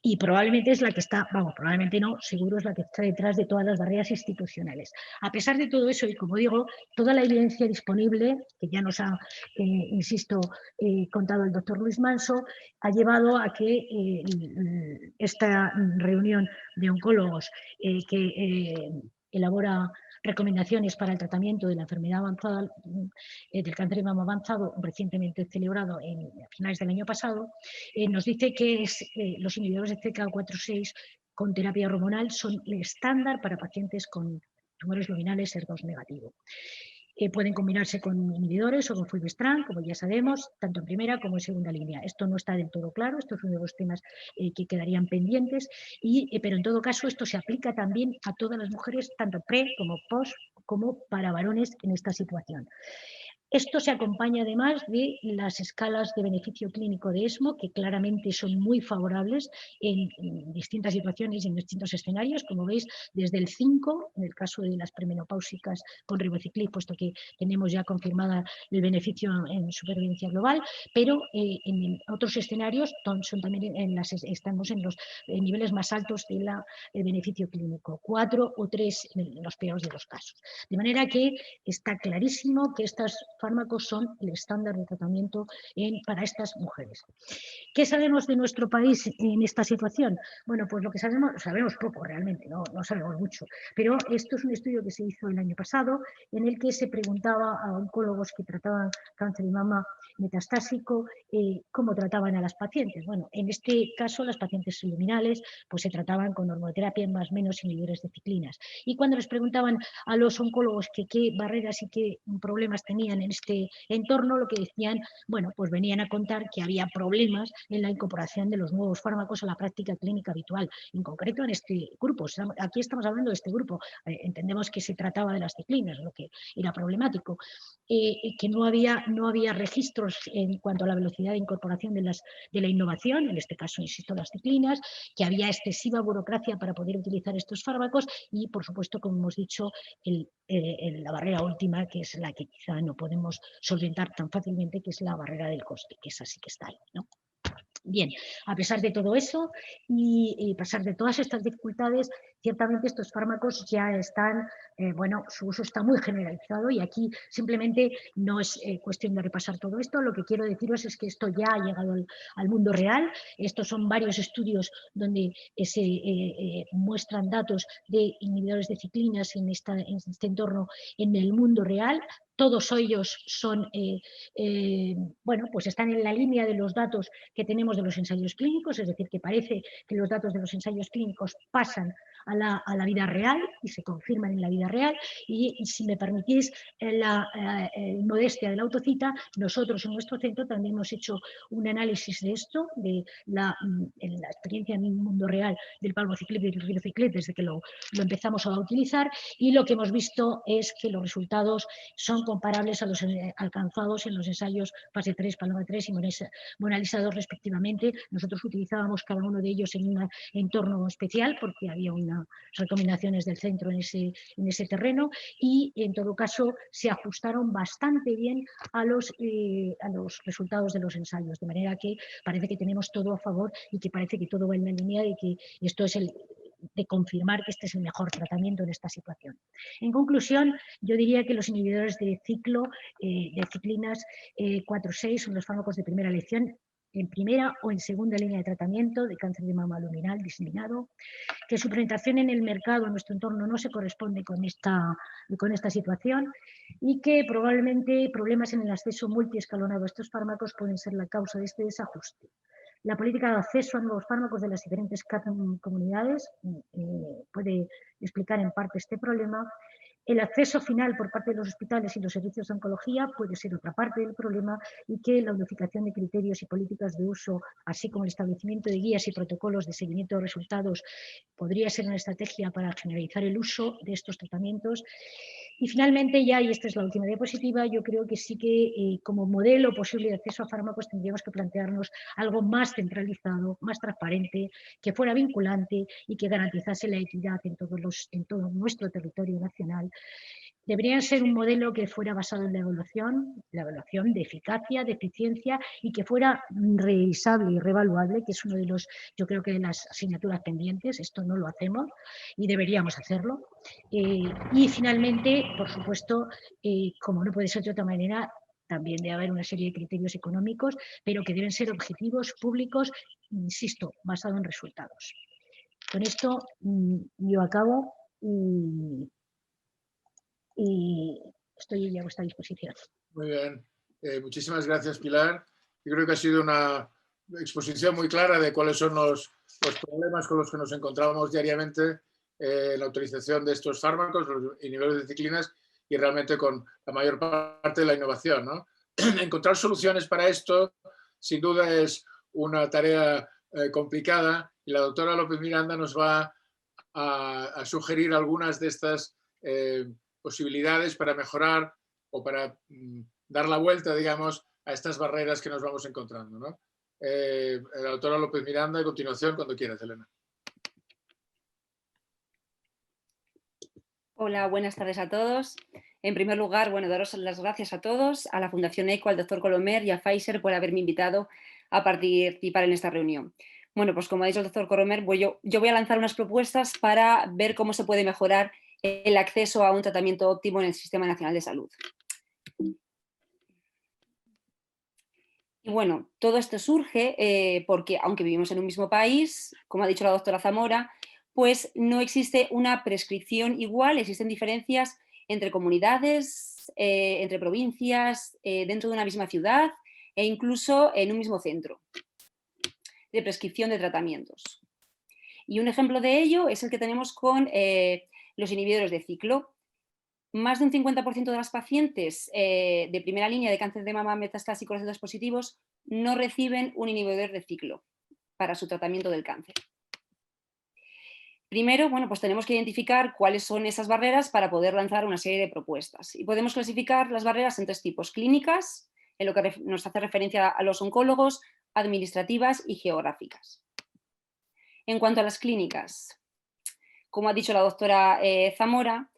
Y probablemente es la que está, probablemente no, seguro es la que está detrás de todas las barreras institucionales. A pesar de todo eso, y como digo, toda la evidencia disponible, que ya nos ha, insisto, contado el doctor Luis Manso, ha llevado a que esta reunión de oncólogos que elabora recomendaciones para el tratamiento de la enfermedad avanzada, del cáncer de mama avanzado, recientemente celebrado a finales del año pasado, nos dice que los inhibidores de CDK4/6 con terapia hormonal son el estándar para pacientes con tumores luminales HER2 negativo. Pueden combinarse con inhibidores o con fulvestrant, como ya sabemos, tanto en primera como en segunda línea. Esto no está del todo claro, esto es uno de los temas que quedarían pendientes, pero en todo caso esto se aplica también a todas las mujeres, tanto pre como post, como para varones en esta situación. Esto se acompaña además de las escalas de beneficio clínico de ESMO, que claramente son muy favorables en distintas situaciones y en distintos escenarios, como veis, desde el 5, en el caso de las premenopáusicas con ribociclib, puesto que tenemos ya confirmada el beneficio en supervivencia global, pero en otros escenarios son también estamos en los niveles más altos del beneficio clínico, 4 o 3 en los peores de los casos. De manera que está clarísimo que estos fármacos son el estándar de tratamiento para estas mujeres. ¿Qué sabemos de nuestro país en esta situación? Bueno, pues lo que sabemos poco realmente, no sabemos mucho, pero esto es un estudio que se hizo el año pasado en el que se preguntaba a oncólogos que trataban cáncer de mama metastásico cómo trataban a las pacientes. Bueno, en este caso las pacientes luminales pues se trataban con hormonoterapia más o menos inhibidores de ciclinas. Y cuando les preguntaban a los oncólogos qué barreras y qué problemas tenían en este entorno, lo que decían, bueno, pues venían a contar que había problemas en la incorporación de los nuevos fármacos a la práctica clínica habitual, en concreto en este grupo. Aquí estamos hablando de este grupo, entendemos que se trataba de las ciclinas, lo que era problemático, que no había registros en cuanto a la velocidad de incorporación de la innovación, en este caso, insisto, las ciclinas, que había excesiva burocracia para poder utilizar estos fármacos y, por supuesto, como hemos dicho, la barrera última, que es la que quizá no podemos solventar tan fácilmente, que es la barrera del coste, que esa sí que está ahí, ¿no? Bien, a pesar de todo eso y a pesar de todas estas dificultades, ciertamente estos fármacos ya están, bueno, su uso está muy generalizado y aquí simplemente no es cuestión de repasar todo esto. Lo que quiero deciros es que esto ya ha llegado al mundo real. Estos son varios estudios donde se muestran datos de inhibidores de ciclinas en este entorno en el mundo real. Todos ellos son, bueno, pues están en la línea de los datos que tenemos de los ensayos clínicos, es decir, que parece que los datos de los ensayos clínicos pasan a la vida real y se confirman en la vida real. Y si me permitís la modestia de la autocita, nosotros en nuestro centro también hemos hecho un análisis de esto, de la experiencia en el mundo real del palbociclib y del ribociclib desde que lo empezamos a utilizar, y lo que hemos visto es que los resultados son comparables a los alcanzados en los ensayos fase 3, Paloma 3 y Monalisa 2 respectivamente. Nosotros utilizábamos cada uno de ellos en un entorno especial porque había unas recomendaciones del centro en ese terreno y en todo caso se ajustaron bastante bien a los resultados de los ensayos, de manera que parece que tenemos todo a favor y que parece que todo va en la línea de que esto es de confirmar que este es el mejor tratamiento en esta situación. En conclusión, yo diría que los inhibidores de ciclo, de ciclinas 4/6 son los fármacos de primera elección en primera o en segunda línea de tratamiento de cáncer de mama luminal diseminado, que su presentación en el mercado, en nuestro entorno, no se corresponde con esta situación y que probablemente problemas en el acceso multiescalonado a estos fármacos pueden ser la causa de este desajuste. La política de acceso a nuevos fármacos de las diferentes comunidades puede explicar en parte este problema. El acceso final por parte de los hospitales y los servicios de oncología puede ser otra parte del problema y que la unificación de criterios y políticas de uso, así como el establecimiento de guías y protocolos de seguimiento de resultados, podría ser una estrategia para generalizar el uso de estos tratamientos. Y finalmente, y esta es la última diapositiva, yo creo que sí que como modelo posible de acceso a fármacos tendríamos que plantearnos algo más centralizado, más transparente, que fuera vinculante y que garantizase la equidad en todo nuestro territorio nacional. Debería ser un modelo que fuera basado en la evaluación de eficacia, de eficiencia y que fuera revisable y revaluable, que es uno de los, yo creo que de las asignaturas pendientes. Esto no lo hacemos y deberíamos hacerlo. Y finalmente, por supuesto, como no puede ser de otra manera, también debe haber una serie de criterios económicos, pero que deben ser objetivos, públicos, insisto, basados en resultados. Con esto yo acabo y y estoy a vuestra disposición. Muy bien. Muchísimas gracias, Pilar. Yo creo que ha sido una exposición muy clara de cuáles son los problemas con los que nos encontramos diariamente en la utilización de estos fármacos, los inhibidores de ciclinas, y realmente con la mayor parte de la innovación, ¿no? Encontrar soluciones para esto, sin duda, es una tarea complicada, y la doctora López Miranda nos va a sugerir algunas de estas posibilidades para mejorar o para dar la vuelta, digamos, a estas barreras que nos vamos encontrando, ¿no? La doctora López Miranda, a continuación, cuando quieras, Elena. Hola, buenas tardes a todos. En primer lugar, bueno, daros las gracias a todos, a la Fundación ECO, al doctor Colomer y a Pfizer por haberme invitado a participar en esta reunión. Bueno, pues como ha dicho el doctor Colomer, yo voy a lanzar unas propuestas para ver cómo se puede mejorar el acceso a un tratamiento óptimo en el Sistema Nacional de Salud. Y bueno, todo esto surge porque, aunque vivimos en un mismo país, como ha dicho la doctora Zamora, pues no existe una prescripción igual, existen diferencias entre comunidades, entre provincias, dentro de una misma ciudad e incluso en un mismo centro de prescripción de tratamientos. Y un ejemplo de ello es el que tenemos con los inhibidores de ciclo. Más de un 50% de las pacientes de primera línea de cáncer de mama metastásico receptores positivos no reciben un inhibidor de ciclo para su tratamiento del cáncer. Primero, bueno, pues tenemos que identificar cuáles son esas barreras para poder lanzar una serie de propuestas. Y podemos clasificar las barreras en tres tipos: clínicas, en lo que nos hace referencia a los oncólogos, administrativas y geográficas. En cuanto a las clínicas, como ha dicho la doctora Zamora,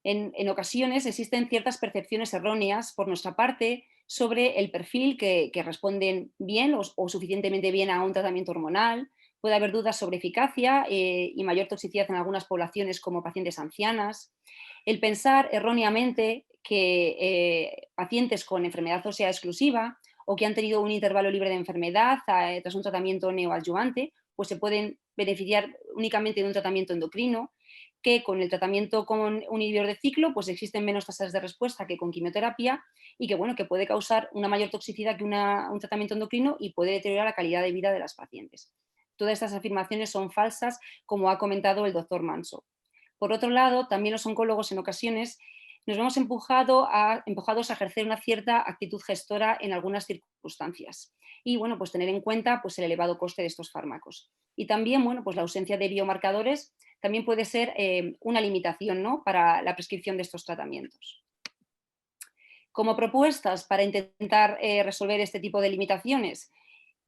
en ocasiones existen ciertas percepciones erróneas por nuestra parte sobre el perfil que responden bien o suficientemente bien a un tratamiento hormonal. Puede haber dudas sobre eficacia y mayor toxicidad en algunas poblaciones como pacientes ancianas. El pensar erróneamente que pacientes con enfermedad ósea exclusiva o que han tenido un intervalo libre de enfermedad tras un tratamiento neoadyuvante, pues se pueden beneficiar únicamente de un tratamiento endocrino, que con el tratamiento con un inhibidor de ciclo pues existen menos tasas de respuesta que con quimioterapia y que, bueno, que puede causar una mayor toxicidad que un tratamiento endocrino y puede deteriorar la calidad de vida de las pacientes. Todas estas afirmaciones son falsas, como ha comentado el doctor Manso. Por otro lado, también los oncólogos en ocasiones nos vemos empujados a ejercer una cierta actitud gestora en algunas circunstancias y, bueno, pues tener en cuenta pues el elevado coste de estos fármacos. Y también, bueno, pues la ausencia de biomarcadores también puede ser una limitación, ¿no?, para la prescripción de estos tratamientos. Como propuestas para intentar resolver este tipo de limitaciones,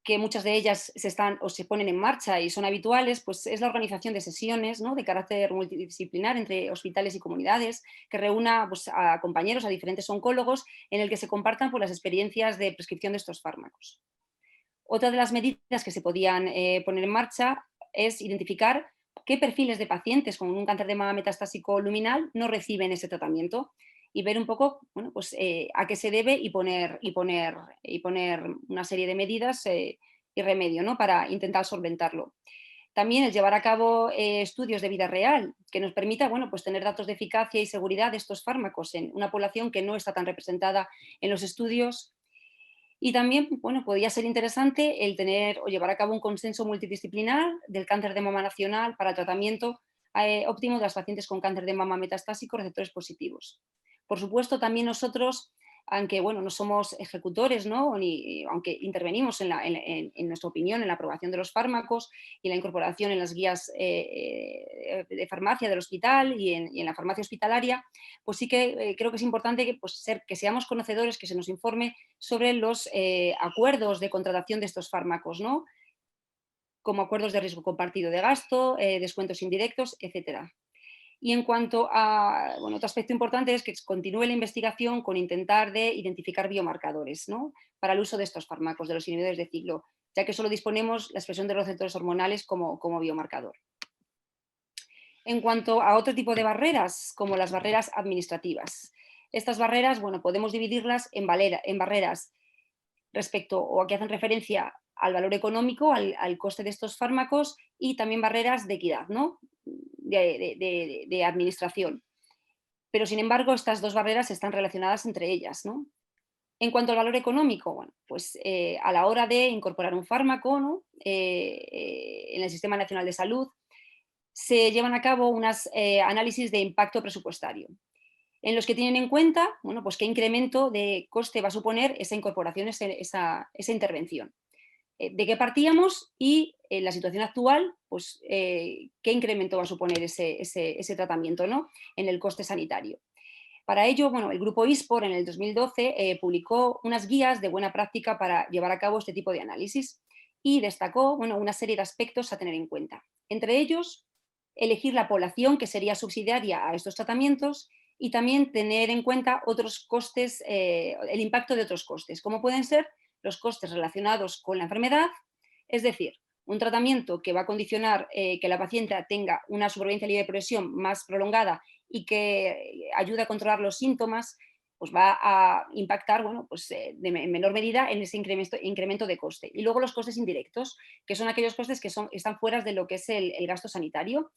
que muchas de ellas se ponen en marcha y son habituales, pues es la organización de sesiones, ¿no?, de carácter multidisciplinar entre hospitales y comunidades, que reúna pues a compañeros, a diferentes oncólogos, en el que se compartan pues las experiencias de prescripción de estos fármacos. Otra de las medidas que se podían poner en marcha es identificar qué perfiles de pacientes con un cáncer de mama metastásico luminal no reciben ese tratamiento y ver un poco, bueno, pues, a qué se debe y poner una serie de medidas y remedio, ¿no?, para intentar solventarlo. También el llevar a cabo estudios de vida real que nos permita, bueno, pues tener datos de eficacia y seguridad de estos fármacos en una población que no está tan representada en los estudios. Y también, bueno, podría ser interesante el tener o llevar a cabo un consenso multidisciplinar del cáncer de mama nacional para el tratamiento óptimo de las pacientes con cáncer de mama metastásico receptores positivos. Por supuesto, también nosotros, aunque, bueno, no somos ejecutores, ¿no?, aunque intervenimos en nuestra opinión en la aprobación de los fármacos y la incorporación en las guías de farmacia del hospital y en la farmacia hospitalaria, pues sí que creo que es importante que seamos conocedores, que se nos informe sobre los acuerdos de contratación de estos fármacos, ¿no?, como acuerdos de riesgo compartido de gasto, descuentos indirectos, etcétera. Y en cuanto a, bueno, otro aspecto importante es que continúe la investigación con intentar de identificar biomarcadores, ¿no?, para el uso de estos fármacos, de los inhibidores de ciclo, ya que solo disponemos la expresión de los receptores hormonales como biomarcador. En cuanto a otro tipo de barreras, como las barreras administrativas, estas barreras, bueno, podemos dividirlas en barreras respecto o a que hacen referencia al valor económico, al coste de estos fármacos, y también barreras de equidad, ¿no?, de administración. pero sin embargo estas dos barreras están relacionadas entre ellas, ¿no? En cuanto al valor económico, bueno, pues a la hora de incorporar un fármaco, ¿no? En el Sistema Nacional de Salud, se llevan a cabo unos análisis de impacto presupuestario, en los que tienen en cuenta, bueno, pues qué incremento de coste va a suponer esa incorporación, esa intervención. De qué partíamos y en la situación actual, pues qué incremento va a suponer ese tratamiento, ¿no? En el coste sanitario. Para ello, bueno, el grupo ISPOR en el 2012 publicó unas guías de buena práctica para llevar a cabo este tipo de análisis y destacó, bueno, una serie de aspectos a tener en cuenta. Entre ellos, elegir la población que sería subsidiaria a estos tratamientos y también tener en cuenta otros costes, el impacto de otros costes, como pueden ser los costes relacionados con la enfermedad, es decir, un tratamiento que va a condicionar que la paciente tenga una supervivencia libre de progresión más prolongada y que ayude a controlar los síntomas, pues va a impactar, bueno, pues, en menor medida en ese incremento de coste. Y luego los costes indirectos, que son aquellos costes que están fuera de lo que es el gasto sanitario.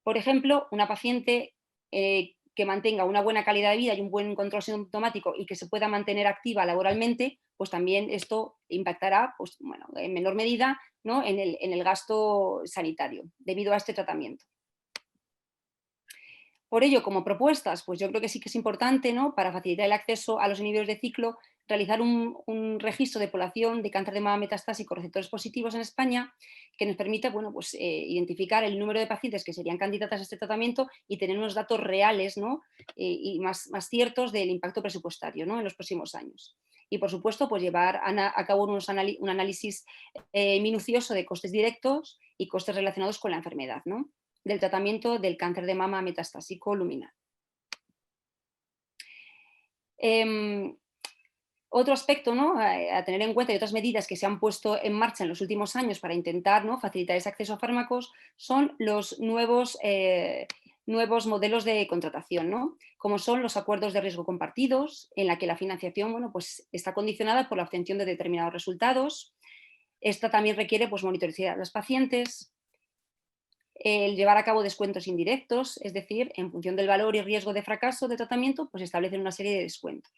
Por ejemplo, una paciente que mantenga una buena calidad de vida y un buen control sintomático y que se pueda mantener activa laboralmente, pues también esto impactará, pues, bueno, en menor medida, ¿no? en el gasto sanitario debido a este tratamiento. Por ello, como propuestas, pues yo creo que sí que es importante, ¿no? Para facilitar el acceso a los inhibidores de ciclo, realizar un registro de población de cáncer de mama metastásico receptores positivos en España que nos permita, bueno, pues, identificar el número de pacientes que serían candidatas a este tratamiento y tener unos datos reales, ¿no? Y más ciertos del impacto presupuestario, ¿no? En los próximos años. Y por supuesto, pues llevar a cabo un análisis minucioso de costes directos y costes relacionados con la enfermedad, ¿no? Del tratamiento del cáncer de mama metastásico luminal. Otro aspecto, ¿no? A tener en cuenta y otras medidas que se han puesto en marcha en los últimos años para intentar, ¿no? facilitar ese acceso a fármacos son los nuevos modelos de contratación, ¿no? Como son los acuerdos de riesgo compartidos, en la que la financiación, bueno, pues, está condicionada por la obtención de determinados resultados. Esta también requiere, pues, monitorizar a los pacientes, el llevar a cabo descuentos indirectos, es decir, en función del valor y riesgo de fracaso de tratamiento, pues establecen una serie de descuentos.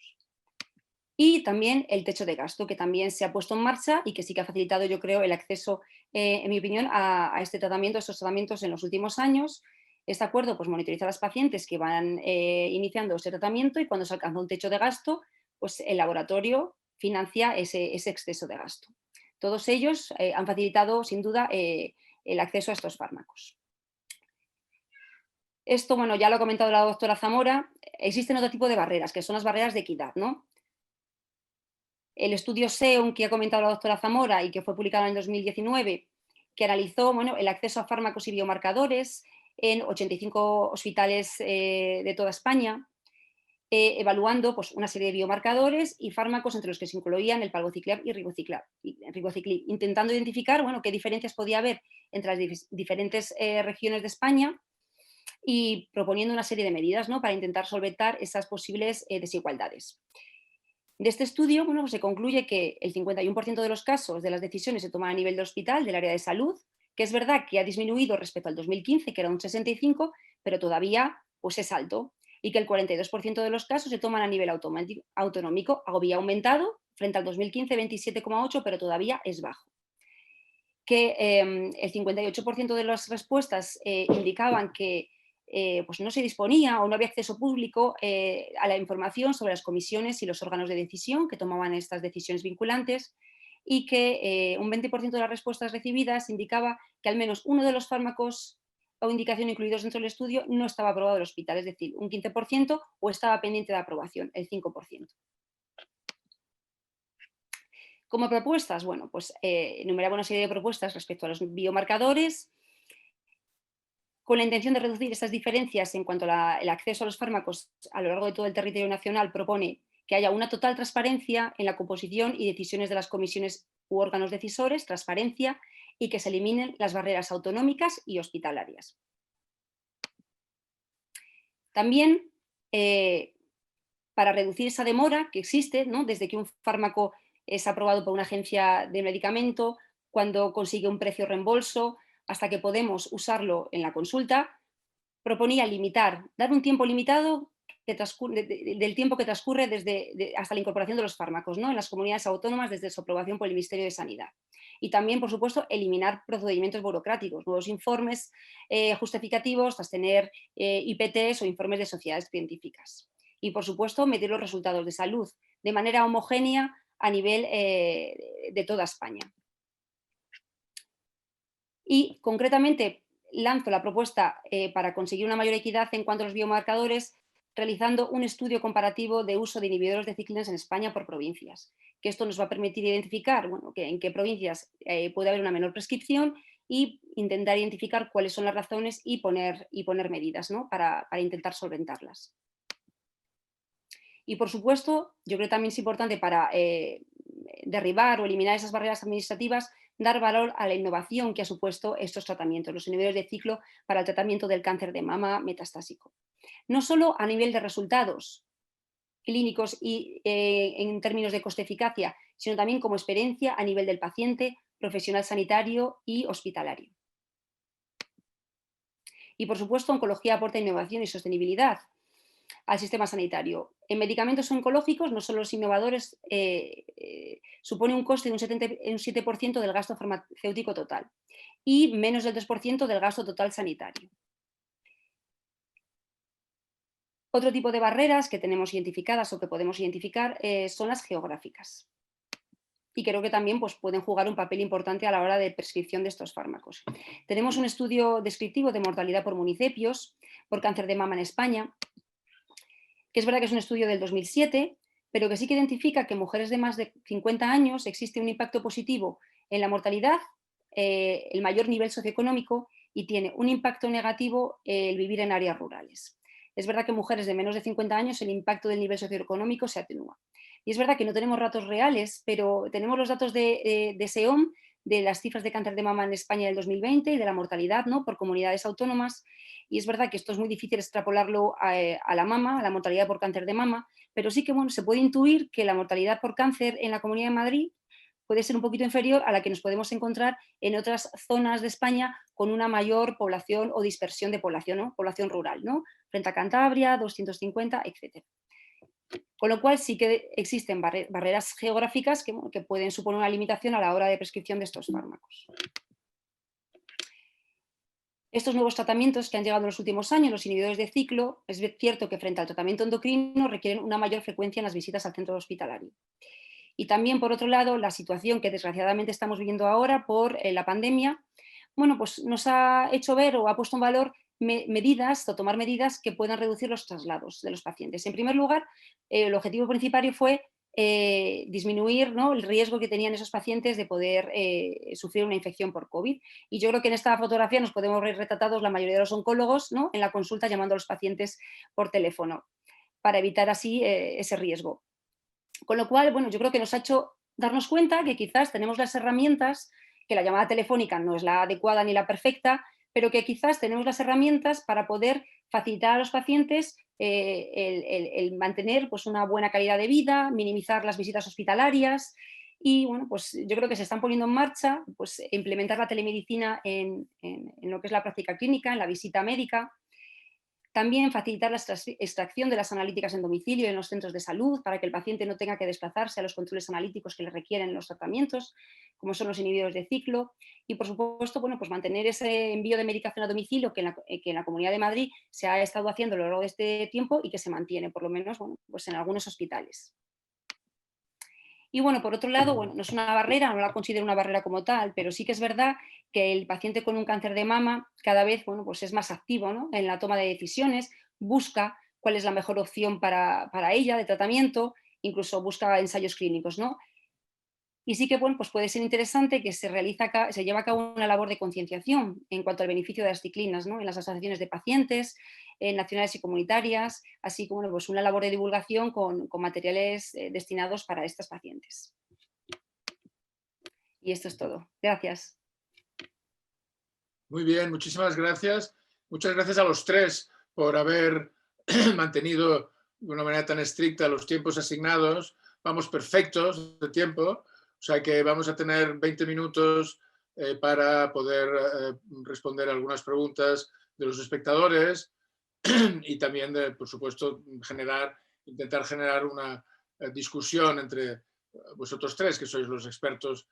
Y también el techo de gasto, que también se ha puesto en marcha y que sí que ha facilitado, yo creo, el acceso, en mi opinión, a estos tratamientos en los últimos años. Este acuerdo, pues, monitoriza a las pacientes que van iniciando este tratamiento y cuando se alcanza un techo de gasto, pues el laboratorio financia ese exceso de gasto. Todos ellos han facilitado, sin duda, el acceso a estos fármacos. Esto, bueno, ya lo ha comentado la doctora Zamora, existen otro tipo de barreras, que son las barreras de equidad, ¿no? El estudio SEON que ha comentado la doctora Zamora y que fue publicado en el 2019, que analizó, bueno, el acceso a fármacos y biomarcadores en 85 hospitales de toda España, evaluando, pues, una serie de biomarcadores y fármacos entre los que se incluían el palbociclib y ribociclib, intentando identificar, bueno, qué diferencias podía haber entre las diferentes regiones de España y proponiendo una serie de medidas, ¿no? para intentar solventar esas posibles desigualdades. De este estudio, bueno, pues se concluye que el 51% de los casos de las decisiones se toman a nivel de hospital, del área de salud, que es verdad que ha disminuido respecto al 2015, que era un 65%, pero todavía, pues, es alto, y que el 42% de los casos se toman a nivel autonómico, había aumentado frente al 2015, 27,8%, pero todavía es bajo. Que el 58% de las respuestas indicaban que pues no se disponía o no había acceso público a la información sobre las comisiones y los órganos de decisión que tomaban estas decisiones vinculantes, y que un 20% de las respuestas recibidas indicaba que al menos uno de los fármacos o indicación incluidos dentro del estudio no estaba aprobado en el hospital, es decir, un 15%, o estaba pendiente de aprobación, el 5%. Como propuestas, bueno, pues enumeraba una serie de propuestas respecto a los biomarcadores, con la intención de reducir estas diferencias en cuanto al acceso a los fármacos a lo largo de todo el territorio nacional. Propone que haya una total transparencia en la composición y decisiones de las comisiones u órganos decisores, transparencia, y que se eliminen las barreras autonómicas y hospitalarias. También, para reducir esa demora que existe, ¿no? Desde que un fármaco es aprobado por una agencia de medicamento, cuando consigue un precio reembolso, hasta que podemos usarlo en la consulta, proponía limitar, dar un tiempo limitado del tiempo que transcurre hasta la incorporación de los fármacos, ¿no?, en las comunidades autónomas desde su aprobación por el Ministerio de Sanidad. Y también, por supuesto, eliminar procedimientos burocráticos, nuevos informes justificativos tras tener IPTs o informes de sociedades científicas. Y, por supuesto, medir los resultados de salud de manera homogénea a nivel de toda España. Y, concretamente, lanzo la propuesta para conseguir una mayor equidad en cuanto a los biomarcadores, realizando un estudio comparativo de uso de inhibidores de ciclinas en España por provincias, que esto nos va a permitir identificar, bueno, en qué provincias puede haber una menor prescripción y intentar identificar cuáles son las razones y poner medidas, ¿no?, para intentar solventarlas. Y, por supuesto, yo creo que también es importante para derribar o eliminar esas barreras administrativas, dar valor a la innovación que ha supuesto estos tratamientos, los inhibidores de ciclo para el tratamiento del cáncer de mama metastásico. No solo a nivel de resultados clínicos y en términos de coste-eficacia, sino también como experiencia a nivel del paciente, profesional sanitario y hospitalario. Y, por supuesto, oncología aporta innovación y sostenibilidad al sistema sanitario. En medicamentos oncológicos, no solo los innovadores, supone un coste de un 7% del gasto farmacéutico total y menos del 3% del gasto total sanitario. Otro tipo de barreras que tenemos identificadas o que podemos identificar son las geográficas. Y creo que también pues, pueden jugar un papel importante a la hora de prescripción de estos fármacos. Tenemos un estudio descriptivo de mortalidad por municipios por cáncer de mama en España, que es verdad que es un estudio del 2007, pero que sí que identifica que en mujeres de más de 50 años existe un impacto positivo en la mortalidad, el mayor nivel socioeconómico y tiene un impacto negativo el vivir en áreas rurales. Es verdad que en mujeres de menos de 50 años el impacto del nivel socioeconómico se atenúa. Y es verdad que no tenemos datos reales, pero tenemos los datos de SEOM, de las cifras de cáncer de mama en España del 2020 y de la mortalidad, ¿no?, por comunidades autónomas. Y es verdad que esto es muy difícil extrapolarlo a la mama, a la mortalidad por cáncer de mama, pero sí que bueno, se puede intuir que la mortalidad por cáncer en la Comunidad de Madrid puede ser un poquito inferior a la que nos podemos encontrar en otras zonas de España con una mayor población o dispersión de población, ¿no?, población rural, ¿no?, frente a Cantabria, 250, etc. Con lo cual sí que existen barreras geográficas que pueden suponer una limitación a la hora de prescripción de estos fármacos. Estos nuevos tratamientos que han llegado en los últimos años, los inhibidores de ciclo, es cierto que frente al tratamiento endocrino requieren una mayor frecuencia en las visitas al centro hospitalario. Y también, por otro lado, la situación que desgraciadamente estamos viviendo ahora por la pandemia, bueno, pues nos ha hecho ver o ha puesto en valor medidas o tomar medidas que puedan reducir los traslados de los pacientes. En primer lugar, el objetivo principal fue disminuir, ¿no?, el riesgo que tenían esos pacientes de poder sufrir una infección por COVID. Y yo creo que en esta fotografía nos podemos ver retratados la mayoría de los oncólogos, ¿no?, en la consulta llamando a los pacientes por teléfono para evitar así ese riesgo. Con lo cual, bueno, yo creo que nos ha hecho darnos cuenta que quizás tenemos las herramientas, que la llamada telefónica no es la adecuada ni la perfecta, pero que quizás tenemos las herramientas para poder facilitar a los pacientes el mantener pues, una buena calidad de vida, minimizar las visitas hospitalarias y bueno, pues yo creo que se están poniendo en marcha pues, implementar la telemedicina en lo que es la práctica clínica, en la visita médica. También facilitar la extracción de las analíticas en domicilio en los centros de salud para que el paciente no tenga que desplazarse a los controles analíticos que le requieren los tratamientos, como son los inhibidores de ciclo. Y, por supuesto, bueno, pues mantener ese envío de medicación a domicilio que en la Comunidad de Madrid se ha estado haciendo a lo largo de este tiempo y que se mantiene, por lo menos, bueno, pues en algunos hospitales. Y bueno, por otro lado, bueno, no es una barrera, no la considero una barrera como tal, pero sí que es verdad que el paciente con un cáncer de mama cada vez bueno, pues es más activo, ¿no?, en la toma de decisiones, busca cuál es la mejor opción para ella de tratamiento, incluso busca ensayos clínicos, ¿no? Y sí que bueno, pues puede ser interesante que se lleva a cabo una labor de concienciación en cuanto al beneficio de las ciclinas, ¿no?, en las asociaciones de pacientes, nacionales y comunitarias, así como pues una labor de divulgación con materiales destinados para estos pacientes. Y esto es todo. Gracias. Muy bien, muchísimas gracias. Muchas gracias a los tres por haber mantenido de una manera tan estricta los tiempos asignados. Vamos perfectos de tiempo, o sea que vamos a tener 20 minutos para poder responder algunas preguntas de los espectadores y también, por supuesto, intentar generar una discusión entre vosotros tres, que sois los expertos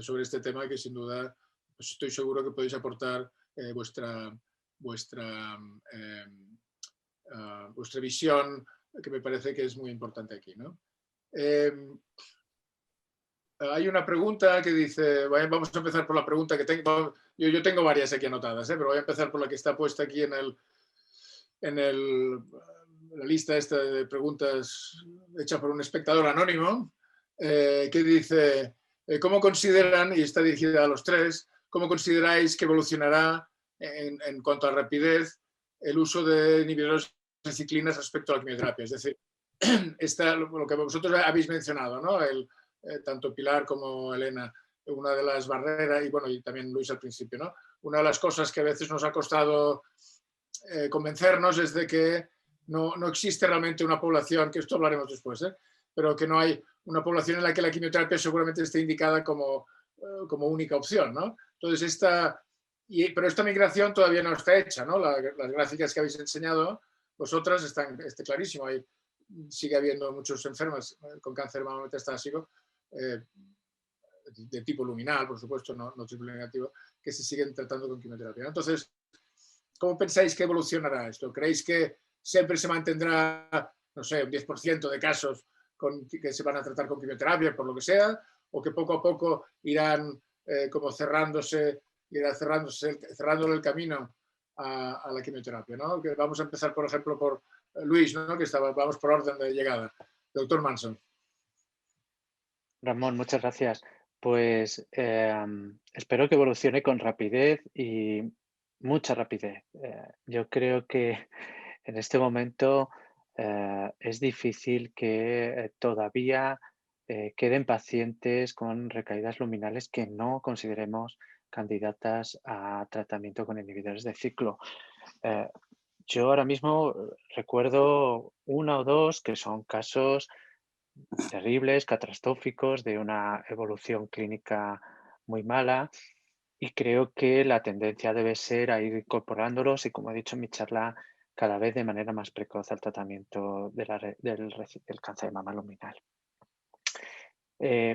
sobre este tema, que sin duda pues estoy seguro que podéis aportar vuestra visión, que me parece que es muy importante aquí, ¿no? Hay una pregunta que dice, vamos a empezar por la pregunta que tengo, yo tengo varias aquí anotadas, pero voy a empezar por la que está puesta aquí en la lista esta de preguntas hecha por un espectador anónimo, que dice, ¿cómo consideran, y está dirigida a los tres, cómo consideráis que evolucionará en cuanto a rapidez el uso de inhibidores de ciclinas respecto a la quimioterapia? Es decir, lo que vosotros habéis mencionado, ¿no? Tanto Pilar como Elena, una de las barreras, y bueno, y también Luis al principio, ¿no? Una de las cosas que a veces nos ha costado convencernos es de que no existe realmente una población, que esto hablaremos después, pero que no hay una población en la que la quimioterapia seguramente esté indicada como única opción, ¿no? Entonces, pero esta migración todavía no está hecha, ¿no? Las gráficas que habéis enseñado vosotras está clarísimo. Sigue habiendo muchos enfermos con cáncer de mama metastásico de tipo luminal, por supuesto, no triple negativo, que se siguen tratando con quimioterapia. Entonces, ¿cómo pensáis que evolucionará esto? ¿Creéis que siempre se mantendrá, no sé, un 10% de casos que se van a tratar con quimioterapia, por lo que sea, o que poco a poco irán como cerrando el camino a la quimioterapia, ¿no? Que vamos a empezar, por ejemplo, por Luis, ¿no? Vamos por orden de llegada. Doctor Manson. Ramón, muchas gracias. Pues espero que evolucione con rapidez y mucha rapidez. Yo creo que en este momento es difícil que todavía queden pacientes con recaídas luminales que no consideremos candidatas a tratamiento con inhibidores de ciclo. Yo ahora mismo recuerdo 1 o 2 que son casos terribles, catastróficos, de una evolución clínica muy mala, y creo que la tendencia debe ser a ir incorporándolos y, como he dicho en mi charla, cada vez de manera más precoz al tratamiento del cáncer de mama luminal.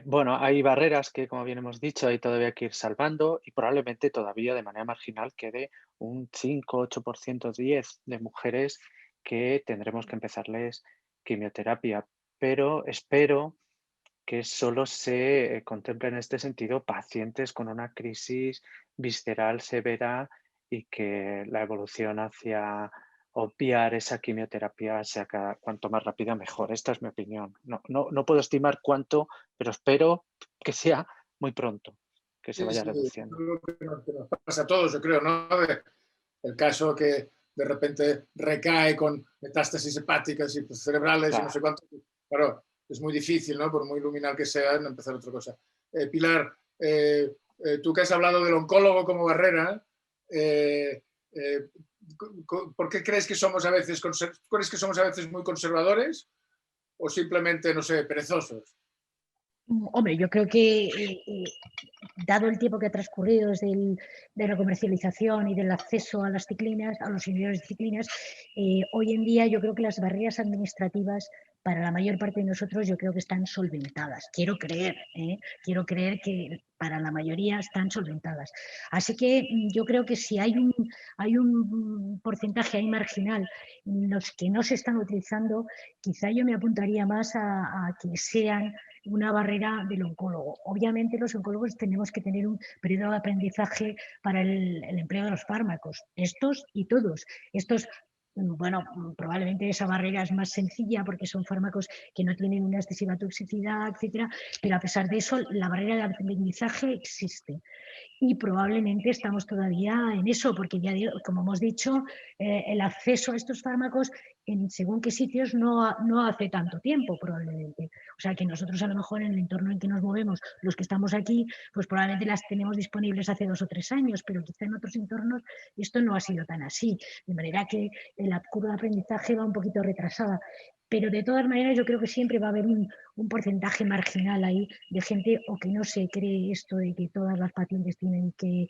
Bueno, hay barreras que, como bien hemos dicho, hay todavía que ir salvando, y probablemente todavía de manera marginal quede un 5-8%, 10% de mujeres que tendremos que empezarles quimioterapia, pero espero que solo se contemple en este sentido pacientes con una crisis visceral severa y que la evolución hacia obviar esa quimioterapia sea cuanto más rápida mejor. Esta es mi opinión. No puedo estimar cuánto, pero espero que sea muy pronto, que se vaya reduciendo. Que nos pasa a todos, yo creo, ¿no? El caso que de repente recae con metástasis hepáticas y cerebrales, claro, y no sé cuánto. Claro, es muy difícil, ¿no? Por muy luminal que sea, no empezar otra cosa. Pilar, tú que has hablado del oncólogo como barrera, ¿por qué crees que somos a veces muy conservadores o simplemente, no sé, perezosos? Hombre, yo creo que dado el tiempo que ha transcurrido desde de la comercialización y del acceso a las ciclinas, a los inhibidores de ciclinas, hoy en día yo creo que las barreras administrativas para la mayor parte de nosotros yo creo que están solventadas. Quiero creer que para la mayoría están solventadas. Así que yo creo que si hay un porcentaje ahí marginal en los que no se están utilizando, quizá yo me apuntaría más a que sean una barrera del oncólogo. Obviamente los oncólogos tenemos que tener un periodo de aprendizaje para el empleo de los fármacos, estos y todos. Estos, bueno, probablemente esa barrera es más sencilla porque son fármacos que no tienen una excesiva toxicidad, etcétera, pero a pesar de eso la barrera de aprendizaje existe. Y probablemente estamos todavía en eso, porque ya como hemos dicho, el acceso a estos fármacos en según qué sitios no hace tanto tiempo probablemente. O sea que nosotros a lo mejor en el entorno en que nos movemos, los que estamos aquí, pues probablemente las tenemos disponibles hace 2 o 3 años, pero quizá en otros entornos esto no ha sido tan así. De manera que la curva de aprendizaje va un poquito retrasada. pero de todas maneras yo creo que siempre va a haber un porcentaje marginal ahí de gente o que no se cree esto de que todas las pacientes tienen que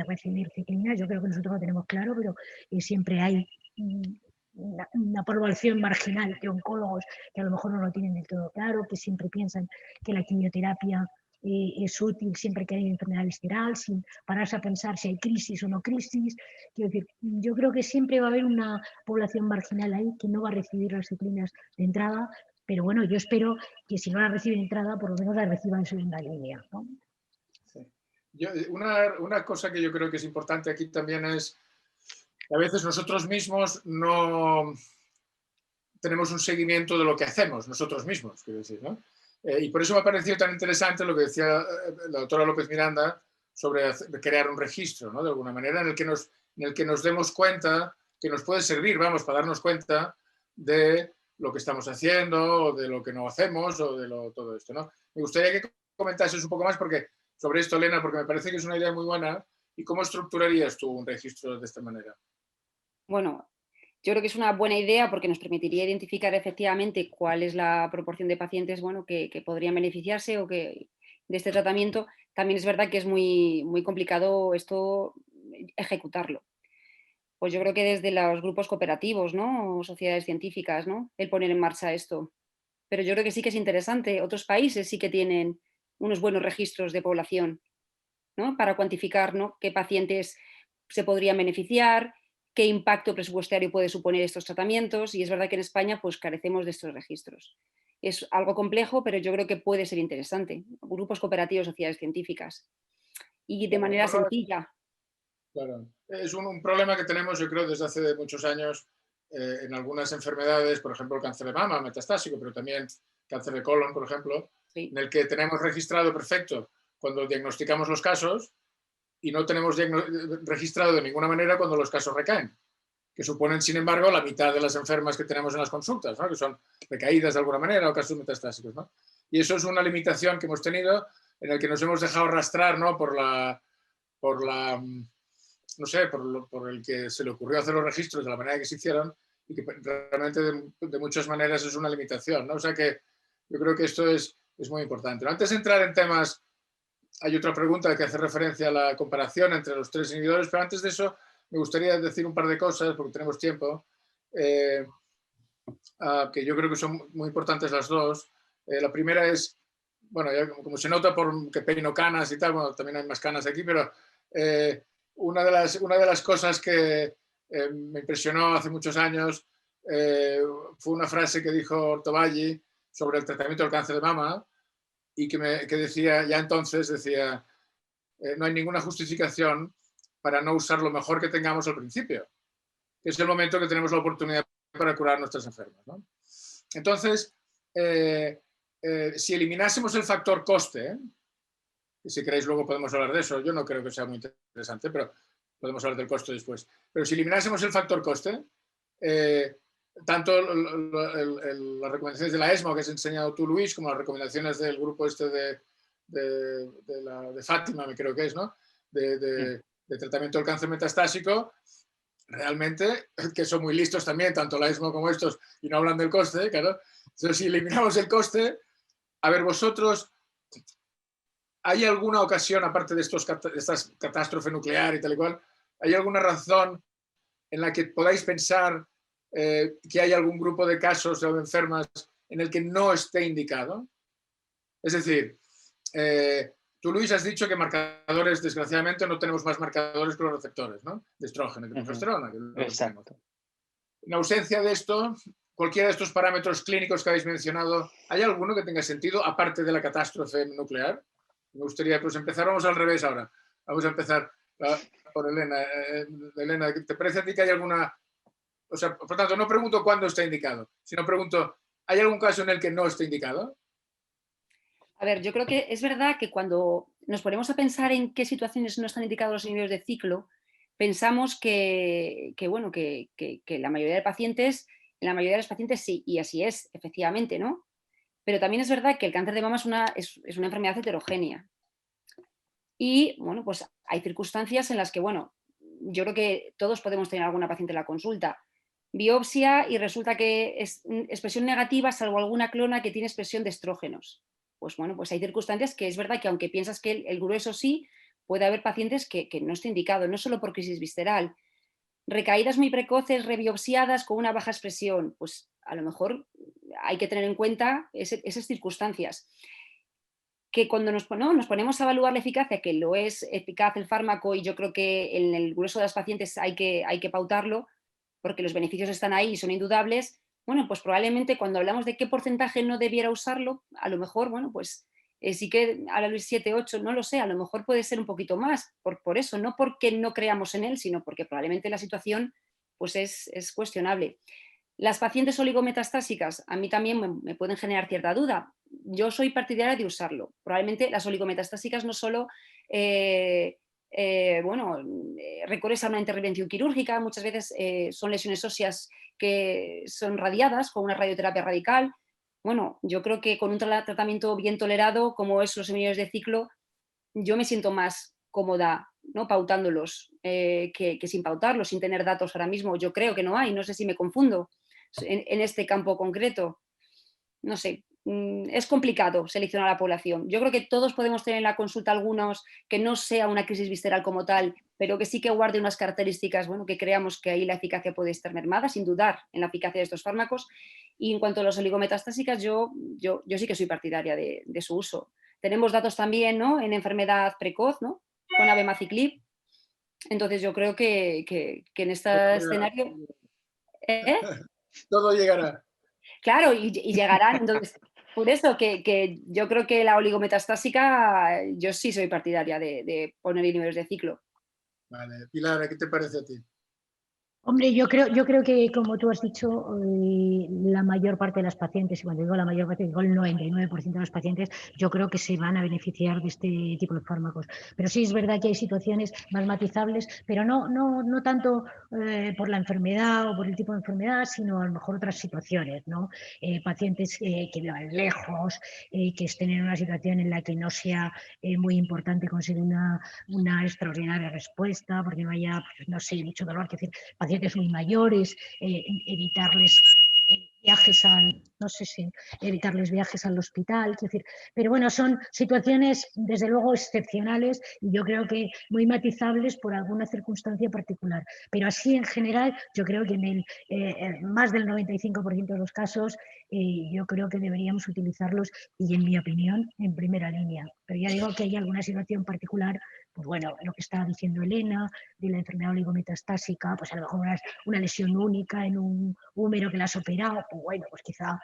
recibir ciclina. Yo creo que nosotros lo tenemos claro, pero siempre hay una población marginal de oncólogos que a lo mejor no lo tienen del todo claro, que siempre piensan que la quimioterapia es útil siempre que hay enfermedad visceral, sin pararse a pensar si hay crisis o no crisis. Quiero decir, yo creo que siempre va a haber una población marginal ahí que no va a recibir las ciclinas de entrada, pero bueno, yo espero que si no la reciben de entrada, por lo menos la reciban en segunda línea, ¿no? Sí. Una cosa que yo creo que es importante aquí también es que a veces nosotros mismos no tenemos un seguimiento de lo que hacemos nosotros mismos, quiero decir, ¿no? Y por eso me ha parecido tan interesante lo que decía la doctora López Miranda sobre crear un registro, ¿no? De alguna manera, en el que nos demos cuenta, que nos puede servir, vamos, para darnos cuenta de lo que estamos haciendo, o de lo que no hacemos, o de todo esto, ¿no? Me gustaría que comentases un poco más sobre esto, Elena, porque me parece que es una idea muy buena. ¿Y cómo estructurarías tú un registro de esta manera? Bueno, yo creo que es una buena idea porque nos permitiría identificar efectivamente cuál es la proporción de pacientes, bueno, que podrían beneficiarse o que de este tratamiento. También es verdad que es muy, muy complicado esto ejecutarlo. Pues yo creo que desde los grupos cooperativos, ¿no? O sociedades científicas, ¿no? El poner en marcha esto. Pero yo creo que sí que es interesante. Otros países sí que tienen unos buenos registros de población, ¿no? Para cuantificar, ¿no? Qué pacientes se podrían beneficiar, qué impacto presupuestario puede suponer estos tratamientos, y es verdad que en España pues carecemos de estos registros. Es algo complejo, pero yo creo que puede ser interesante. Grupos cooperativos, sociedades científicas. Y de manera sencilla. Claro. Es un problema que tenemos, yo creo, desde hace muchos años en algunas enfermedades, por ejemplo, el cáncer de mama metastásico, pero también cáncer de colon, por ejemplo, Sí. en el que tenemos registrado perfecto cuando diagnosticamos los casos y no tenemos registrado de ninguna manera cuando los casos recaen, que suponen, sin embargo, la mitad de las enfermas que tenemos en las consultas, ¿no? Que son recaídas de alguna manera o casos metastásicos, ¿no? Y eso es una limitación que hemos tenido en el que nos hemos dejado arrastrar, ¿no? por no sé, por el que se le ocurrió hacer los registros de la manera que se hicieron y que realmente de muchas maneras es una limitación, ¿no? O sea que yo creo que esto es muy importante. Pero antes de entrar en temas, hay otra pregunta que hace referencia a la comparación entre los tres inhibidores, pero antes de eso me gustaría decir un par de cosas, porque tenemos tiempo, que yo creo que son muy importantes las dos. La primera es, bueno, ya como se nota por que peino canas y tal, bueno, también hay más canas aquí, pero una de las cosas que me impresionó hace muchos años fue una frase que dijo Ortovalli sobre el tratamiento del cáncer de mama y que decía, ya entonces decía, no hay ninguna justificación para no usar lo mejor que tengamos al principio, que es el momento que tenemos la oportunidad para curar nuestras enfermas, ¿no? Entonces, si eliminásemos el factor coste, y si queréis luego podemos hablar de eso, yo no creo que sea muy interesante, pero podemos hablar del coste después. Pero si eliminásemos el factor coste, tanto las recomendaciones de la ESMO que has enseñado tú, Luis, como las recomendaciones del grupo este de Fátima, me creo que es, ¿no? De tratamiento del cáncer metastásico, realmente, que son muy listos también, tanto la ESMO como estos, y no hablan del coste, claro. Entonces, si eliminamos el coste, a ver, vosotros, ¿hay alguna ocasión, aparte de estas catástrofe nuclear y tal y cual, hay alguna razón en la que podáis pensar que hay algún grupo de casos o de enfermas en el que no esté indicado? Es decir, tú, Luis, has dicho que marcadores, desgraciadamente, no tenemos más marcadores que los receptores, ¿no? De estrógeno y de progesterona. Exacto. En ausencia de esto, cualquiera de estos parámetros clínicos que habéis mencionado, ¿hay alguno que tenga sentido, aparte de la catástrofe nuclear? Me gustaría, pues empezar, vamos al revés ahora. Vamos a empezar por Elena. Elena, ¿te parece a ti que hay alguna... O sea, por tanto, no pregunto cuándo está indicado, sino pregunto, ¿hay algún caso en el que no esté indicado? A ver, yo creo que es verdad que cuando nos ponemos a pensar en qué situaciones no están indicados los inhibidores de ciclo, pensamos que la mayoría de pacientes, en la mayoría de los pacientes sí, y así es, efectivamente, ¿no? Pero también es verdad que el cáncer de mama es una enfermedad heterogénea. Y, bueno, pues hay circunstancias en las que, bueno, yo creo que todos podemos tener alguna paciente en la consulta biopsia y resulta que es expresión negativa salvo alguna clona que tiene expresión de estrógenos. Pues bueno, pues hay circunstancias que es verdad que aunque piensas que el grueso sí, puede haber pacientes que no está indicado, no solo por crisis visceral. Recaídas muy precoces, rebiopsiadas con una baja expresión, pues a lo mejor hay que tener en cuenta esas circunstancias. Que cuando nos ponemos a evaluar la eficacia, que lo es eficaz el fármaco y yo creo que en el grueso de las pacientes hay que pautarlo, porque los beneficios están ahí y son indudables, bueno, pues probablemente cuando hablamos de qué porcentaje no debiera usarlo, a lo mejor, bueno, pues sí que a la 7, 8, no lo sé, a lo mejor puede ser un poquito más, por eso, no porque no creamos en él, sino porque probablemente la situación pues es cuestionable. Las pacientes oligometastásicas a mí también me pueden generar cierta duda. Yo soy partidaria de usarlo. Probablemente las oligometastásicas no solo recurres a una intervención quirúrgica, muchas veces son lesiones óseas que son radiadas con una radioterapia radical. Bueno, yo creo que con un tratamiento bien tolerado, como es los seminarios de ciclo, yo me siento más cómoda, ¿no?, pautándolos que sin pautarlos, sin tener datos ahora mismo. Yo creo que no hay, no sé si me confundo en este campo concreto. No sé, es complicado seleccionar a la población. Yo creo que todos podemos tener en la consulta algunos que no sea una crisis visceral como tal, pero que sí que guarde unas características, bueno, que creamos que ahí la eficacia puede estar mermada, sin dudar en la eficacia de estos fármacos. Y en cuanto a las oligometastásicas, yo sí que soy partidaria de su uso. Tenemos datos también, ¿no?, en enfermedad precoz, ¿no?, con abemaciclib. Entonces yo creo que en este escenario... Todo llegará. Claro, y llegarán. Entonces, por eso que yo creo que la oligometastásica, yo sí soy partidaria de poner inhibidores de ciclo. Vale. Pilar, ¿qué te parece a ti? Hombre, yo creo que, como tú has dicho, la mayor parte de las pacientes, y cuando digo la mayor parte, digo el 99% de los pacientes, yo creo que se van a beneficiar de este tipo de fármacos. Pero sí es verdad que hay situaciones más matizables, pero no tanto por la enfermedad o por el tipo de enfermedad, sino a lo mejor otras situaciones, ¿no? Pacientes que vivan lejos, que estén en una situación en la que no sea muy importante conseguir una extraordinaria respuesta, porque no haya, pues, no sé, mucho dolor, es decir, pacientes muy mayores, evitarles viajes evitarles viajes al hospital, es decir, pero bueno, son situaciones desde luego excepcionales y yo creo que muy matizables por alguna circunstancia particular, pero así en general yo creo que en más del 95% de los casos yo creo que deberíamos utilizarlos y en mi opinión en primera línea, pero ya digo que hay alguna situación particular, pues bueno, lo que estaba diciendo Elena, de la enfermedad oligometastásica, pues a lo mejor una lesión única en un húmero que la has operado, pues bueno, pues quizá,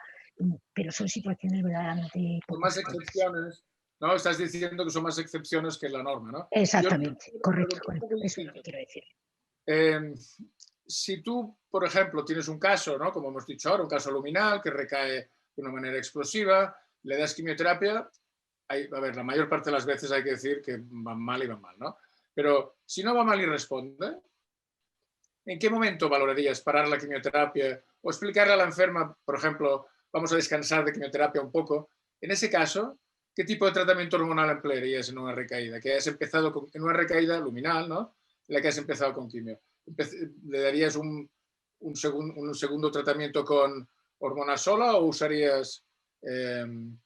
pero son situaciones verdaderamente Son poco más frecuentes. excepciones, ¿no? Estás diciendo que son más excepciones que la norma, ¿no? Exactamente, Yo correcto, un poco eso es lo distinto. que quiero decir. Si tú, por ejemplo, tienes un caso, ¿no?, como hemos dicho ahora, un caso luminal que recae de una manera explosiva, le das quimioterapia, a ver, la mayor parte de las veces hay que decir que van mal y van mal, ¿no? Pero si no va mal y responde, ¿en qué momento valorarías parar la quimioterapia o explicarle a la enferma, por ejemplo, vamos a descansar de quimioterapia un poco? En ese caso, ¿qué tipo de tratamiento hormonal emplearías en una recaída? Que has empezado en una recaída luminal, ¿no?, en la que has empezado con quimio. ¿Le darías un segundo tratamiento con hormona sola o usarías un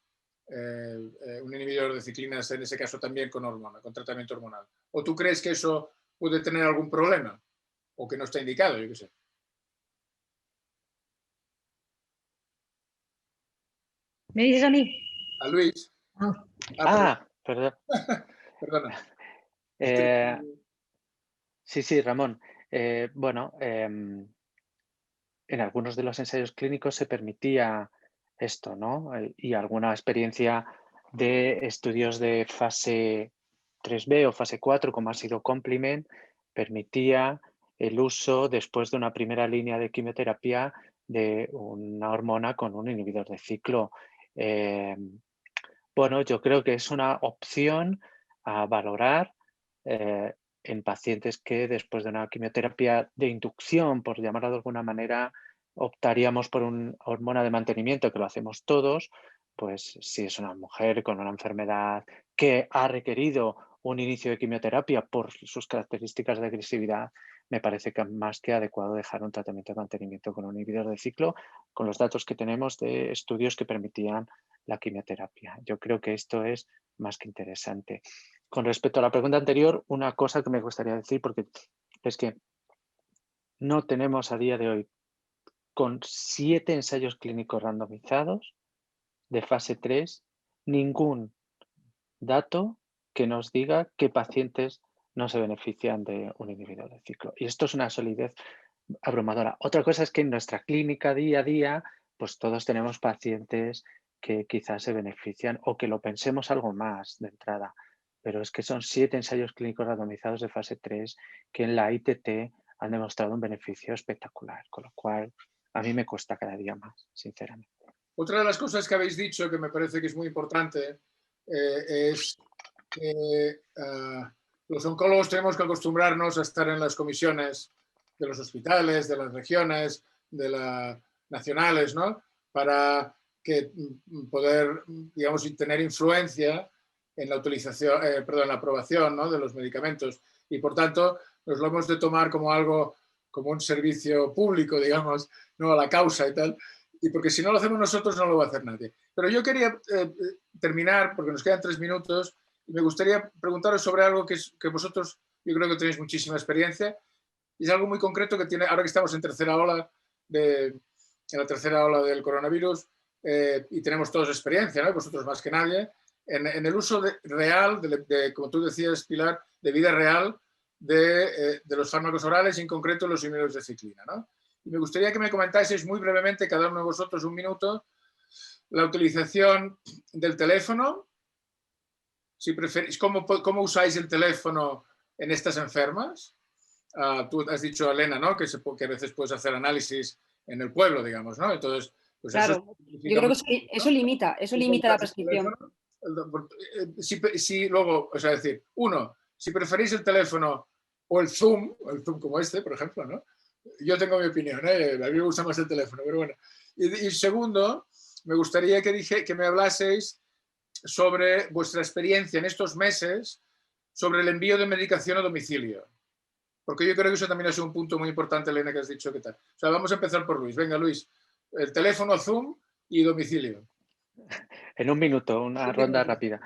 inhibidor de ciclinas, en ese caso también con hormona, con tratamiento hormonal? ¿O tú crees que eso puede tener algún problema? O que no está indicado, yo qué sé. ¿Me dices a mí? A Luis. Perdón. Perdona. Sí, Ramón. Bueno, en algunos de los ensayos clínicos se permitía esto, ¿no? Y alguna experiencia de estudios de fase 3B o fase 4, como ha sido Complement, permitía el uso después de una primera línea de quimioterapia de una hormona con un inhibidor de ciclo. Bueno, yo creo que es una opción a valorar en pacientes que después de una quimioterapia de inducción, por llamarlo de alguna manera, optaríamos por una hormona de mantenimiento, que lo hacemos todos, pues si es una mujer con una enfermedad que ha requerido un inicio de quimioterapia por sus características de agresividad, me parece que más que adecuado dejar un tratamiento de mantenimiento con un inhibidor de ciclo con los datos que tenemos de estudios que permitían la quimioterapia. Yo creo que esto es más que interesante. Con respecto a la pregunta anterior, una cosa que me gustaría decir, porque es que no tenemos a día de hoy, con 7 ensayos clínicos randomizados de fase 3, ningún dato que nos diga qué pacientes no se benefician de un inhibidor de ciclo. Y esto es una solidez abrumadora. Otra cosa es que en nuestra clínica día a día, pues todos tenemos pacientes que quizás se benefician o que lo pensemos algo más de entrada. Pero es que son 7 ensayos clínicos randomizados de fase 3 que en la ITT han demostrado un beneficio espectacular, con lo cual a mí me cuesta cada día más, sinceramente. Otra de las cosas que habéis dicho que me parece que es muy importante es que los oncólogos tenemos que acostumbrarnos a estar en las comisiones de los hospitales, de las regiones, de las nacionales, ¿no? Para que poder, digamos, tener influencia en la utilización, perdón, en la aprobación, ¿no?, de los medicamentos. Y por tanto, nos lo hemos de tomar como algo, como un servicio público, digamos, no a la causa y tal. Y porque si no lo hacemos nosotros, no lo va a hacer nadie. Pero yo quería terminar, porque nos quedan 3 minutos, y me gustaría preguntaros sobre algo que vosotros, yo creo que tenéis muchísima experiencia, y es algo muy concreto que tiene, ahora que estamos en la tercera ola del coronavirus, y tenemos todos experiencia, ¿no?, vosotros más que nadie, en el uso real, como tú decías, Pilar, de vida real de los fármacos orales, y en concreto los inhibidores de ciclina, ¿no? Y me gustaría que me comentaseis muy brevemente, cada uno de vosotros, un minuto, la utilización del teléfono, si preferís, cómo usáis el teléfono en estas enfermas. Tú has dicho, Elena, ¿no?, que a veces puedes hacer análisis en el pueblo, digamos, ¿no? Entonces, pues claro, eso yo creo que eso limita la prescripción. Si luego, o sea, decir, uno, si preferís el teléfono o el Zoom como este, por ejemplo, ¿no? Yo tengo mi opinión, ¿eh? A mí me gusta más el teléfono, pero bueno. Y segundo, me gustaría que me hablaseis sobre vuestra experiencia en estos meses sobre el envío de medicación a domicilio. Porque yo creo que eso también es un punto muy importante, Elena, que has dicho que tal. O sea, vamos a empezar por Luis. Venga, Luis. El teléfono, Zoom y domicilio. En un minuto, una ronda rápida.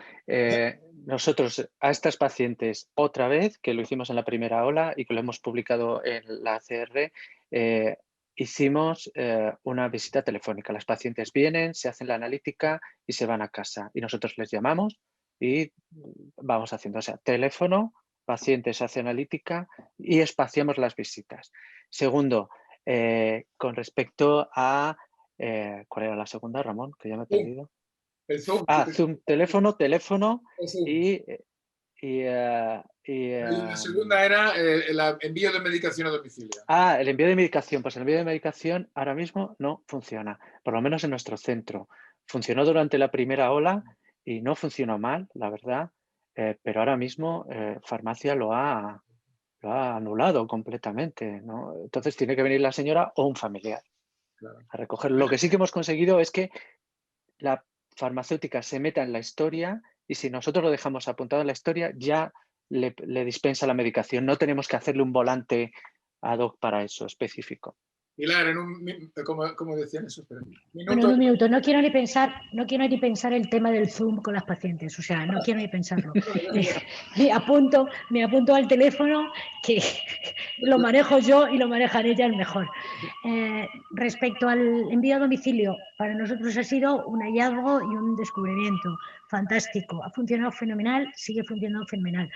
Nosotros a estas pacientes, otra vez, que lo hicimos en la primera ola y que lo hemos publicado en la ACR, hicimos una visita telefónica. Las pacientes vienen, se hacen la analítica y se van a casa. Y nosotros les llamamos y vamos haciendo, o sea, teléfono, pacientes hace analítica y espaciamos las visitas. Segundo, con respecto a... ¿cuál era la segunda, Ramón? Que ya me he perdido. El Zoom. Zoom, teléfono y la segunda era el envío de medicación a domicilio. El envío de medicación. Pues el envío de medicación ahora mismo no funciona, por lo menos en nuestro centro. Funcionó durante la primera ola y no funcionó mal, la verdad, pero ahora mismo farmacia lo ha anulado completamente, ¿no? Entonces tiene que venir la señora o un familiar a recogerlo. Lo que sí que hemos conseguido es que la farmacéutica se meta en la historia y si nosotros lo dejamos apuntado en la historia ya le dispensa la medicación. No tenemos que hacerle un volante ad hoc para eso específico. Pilar, ¿cómo decían eso? Bueno, en un minuto. No quiero ni pensar el tema del Zoom con las pacientes. O sea, no quiero ni pensarlo. Me apunto al teléfono, que lo manejo yo y lo manejan ellas mejor. Respecto al envío a domicilio, para nosotros ha sido un hallazgo y un descubrimiento fantástico. Ha funcionado fenomenal, sigue funcionando fenomenal.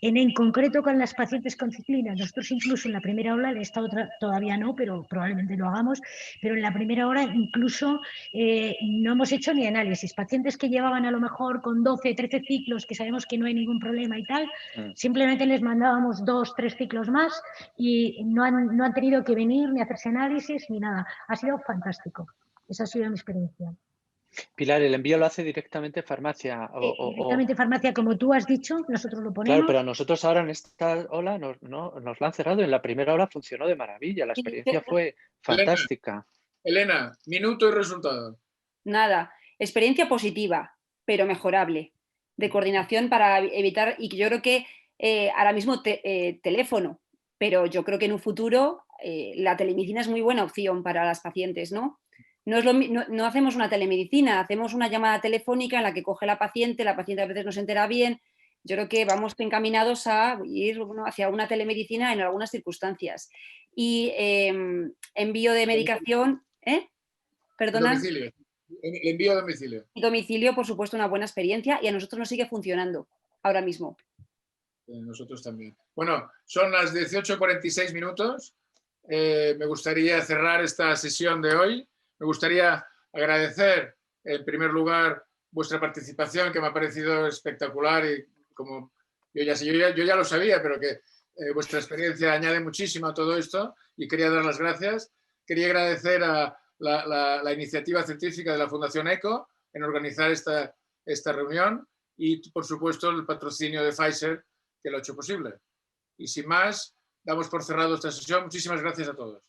En concreto con las pacientes con ciclina, nosotros incluso en la primera ola, en esta otra todavía no, pero probablemente lo hagamos, pero en la primera hora incluso no hemos hecho ni análisis. Pacientes que llevaban a lo mejor con 12, 13 ciclos, que sabemos que no hay ningún problema y tal, simplemente les mandábamos 2, 3 ciclos más y no han tenido que venir ni hacerse análisis ni nada. Ha sido fantástico. Esa ha sido mi experiencia. Pilar, ¿el envío lo hace directamente farmacia? Directamente farmacia, como tú has dicho, nosotros lo ponemos. Claro, pero a nosotros ahora en esta ola nos la han cerrado. En la primera ola funcionó de maravilla. La experiencia fue fantástica. Elena, minuto y resultado. Nada, experiencia positiva, pero mejorable, de coordinación para evitar, y que yo creo que ahora mismo teléfono, pero yo creo que en un futuro la telemedicina es muy buena opción para las pacientes, ¿no? No hacemos una telemedicina, hacemos una llamada telefónica en la que coge la paciente a veces no se entera bien. Yo creo que vamos encaminados a ir hacia una telemedicina en algunas circunstancias. Y envío de medicación, ¿Perdona? Domicilio. El envío a domicilio. Domicilio, por supuesto, una buena experiencia y a nosotros nos sigue funcionando ahora mismo. Nosotros también. Bueno, son las 18:46 minutos. Me gustaría cerrar esta sesión de hoy. Me gustaría agradecer, en primer lugar, vuestra participación, que me ha parecido espectacular y como yo ya lo sabía, pero que vuestra experiencia añade muchísimo a todo esto y quería dar las gracias. Quería agradecer a la iniciativa científica de la Fundación ECO en organizar esta reunión y, por supuesto, el patrocinio de Pfizer, que lo ha hecho posible. Y sin más, damos por cerrado esta sesión. Muchísimas gracias a todos.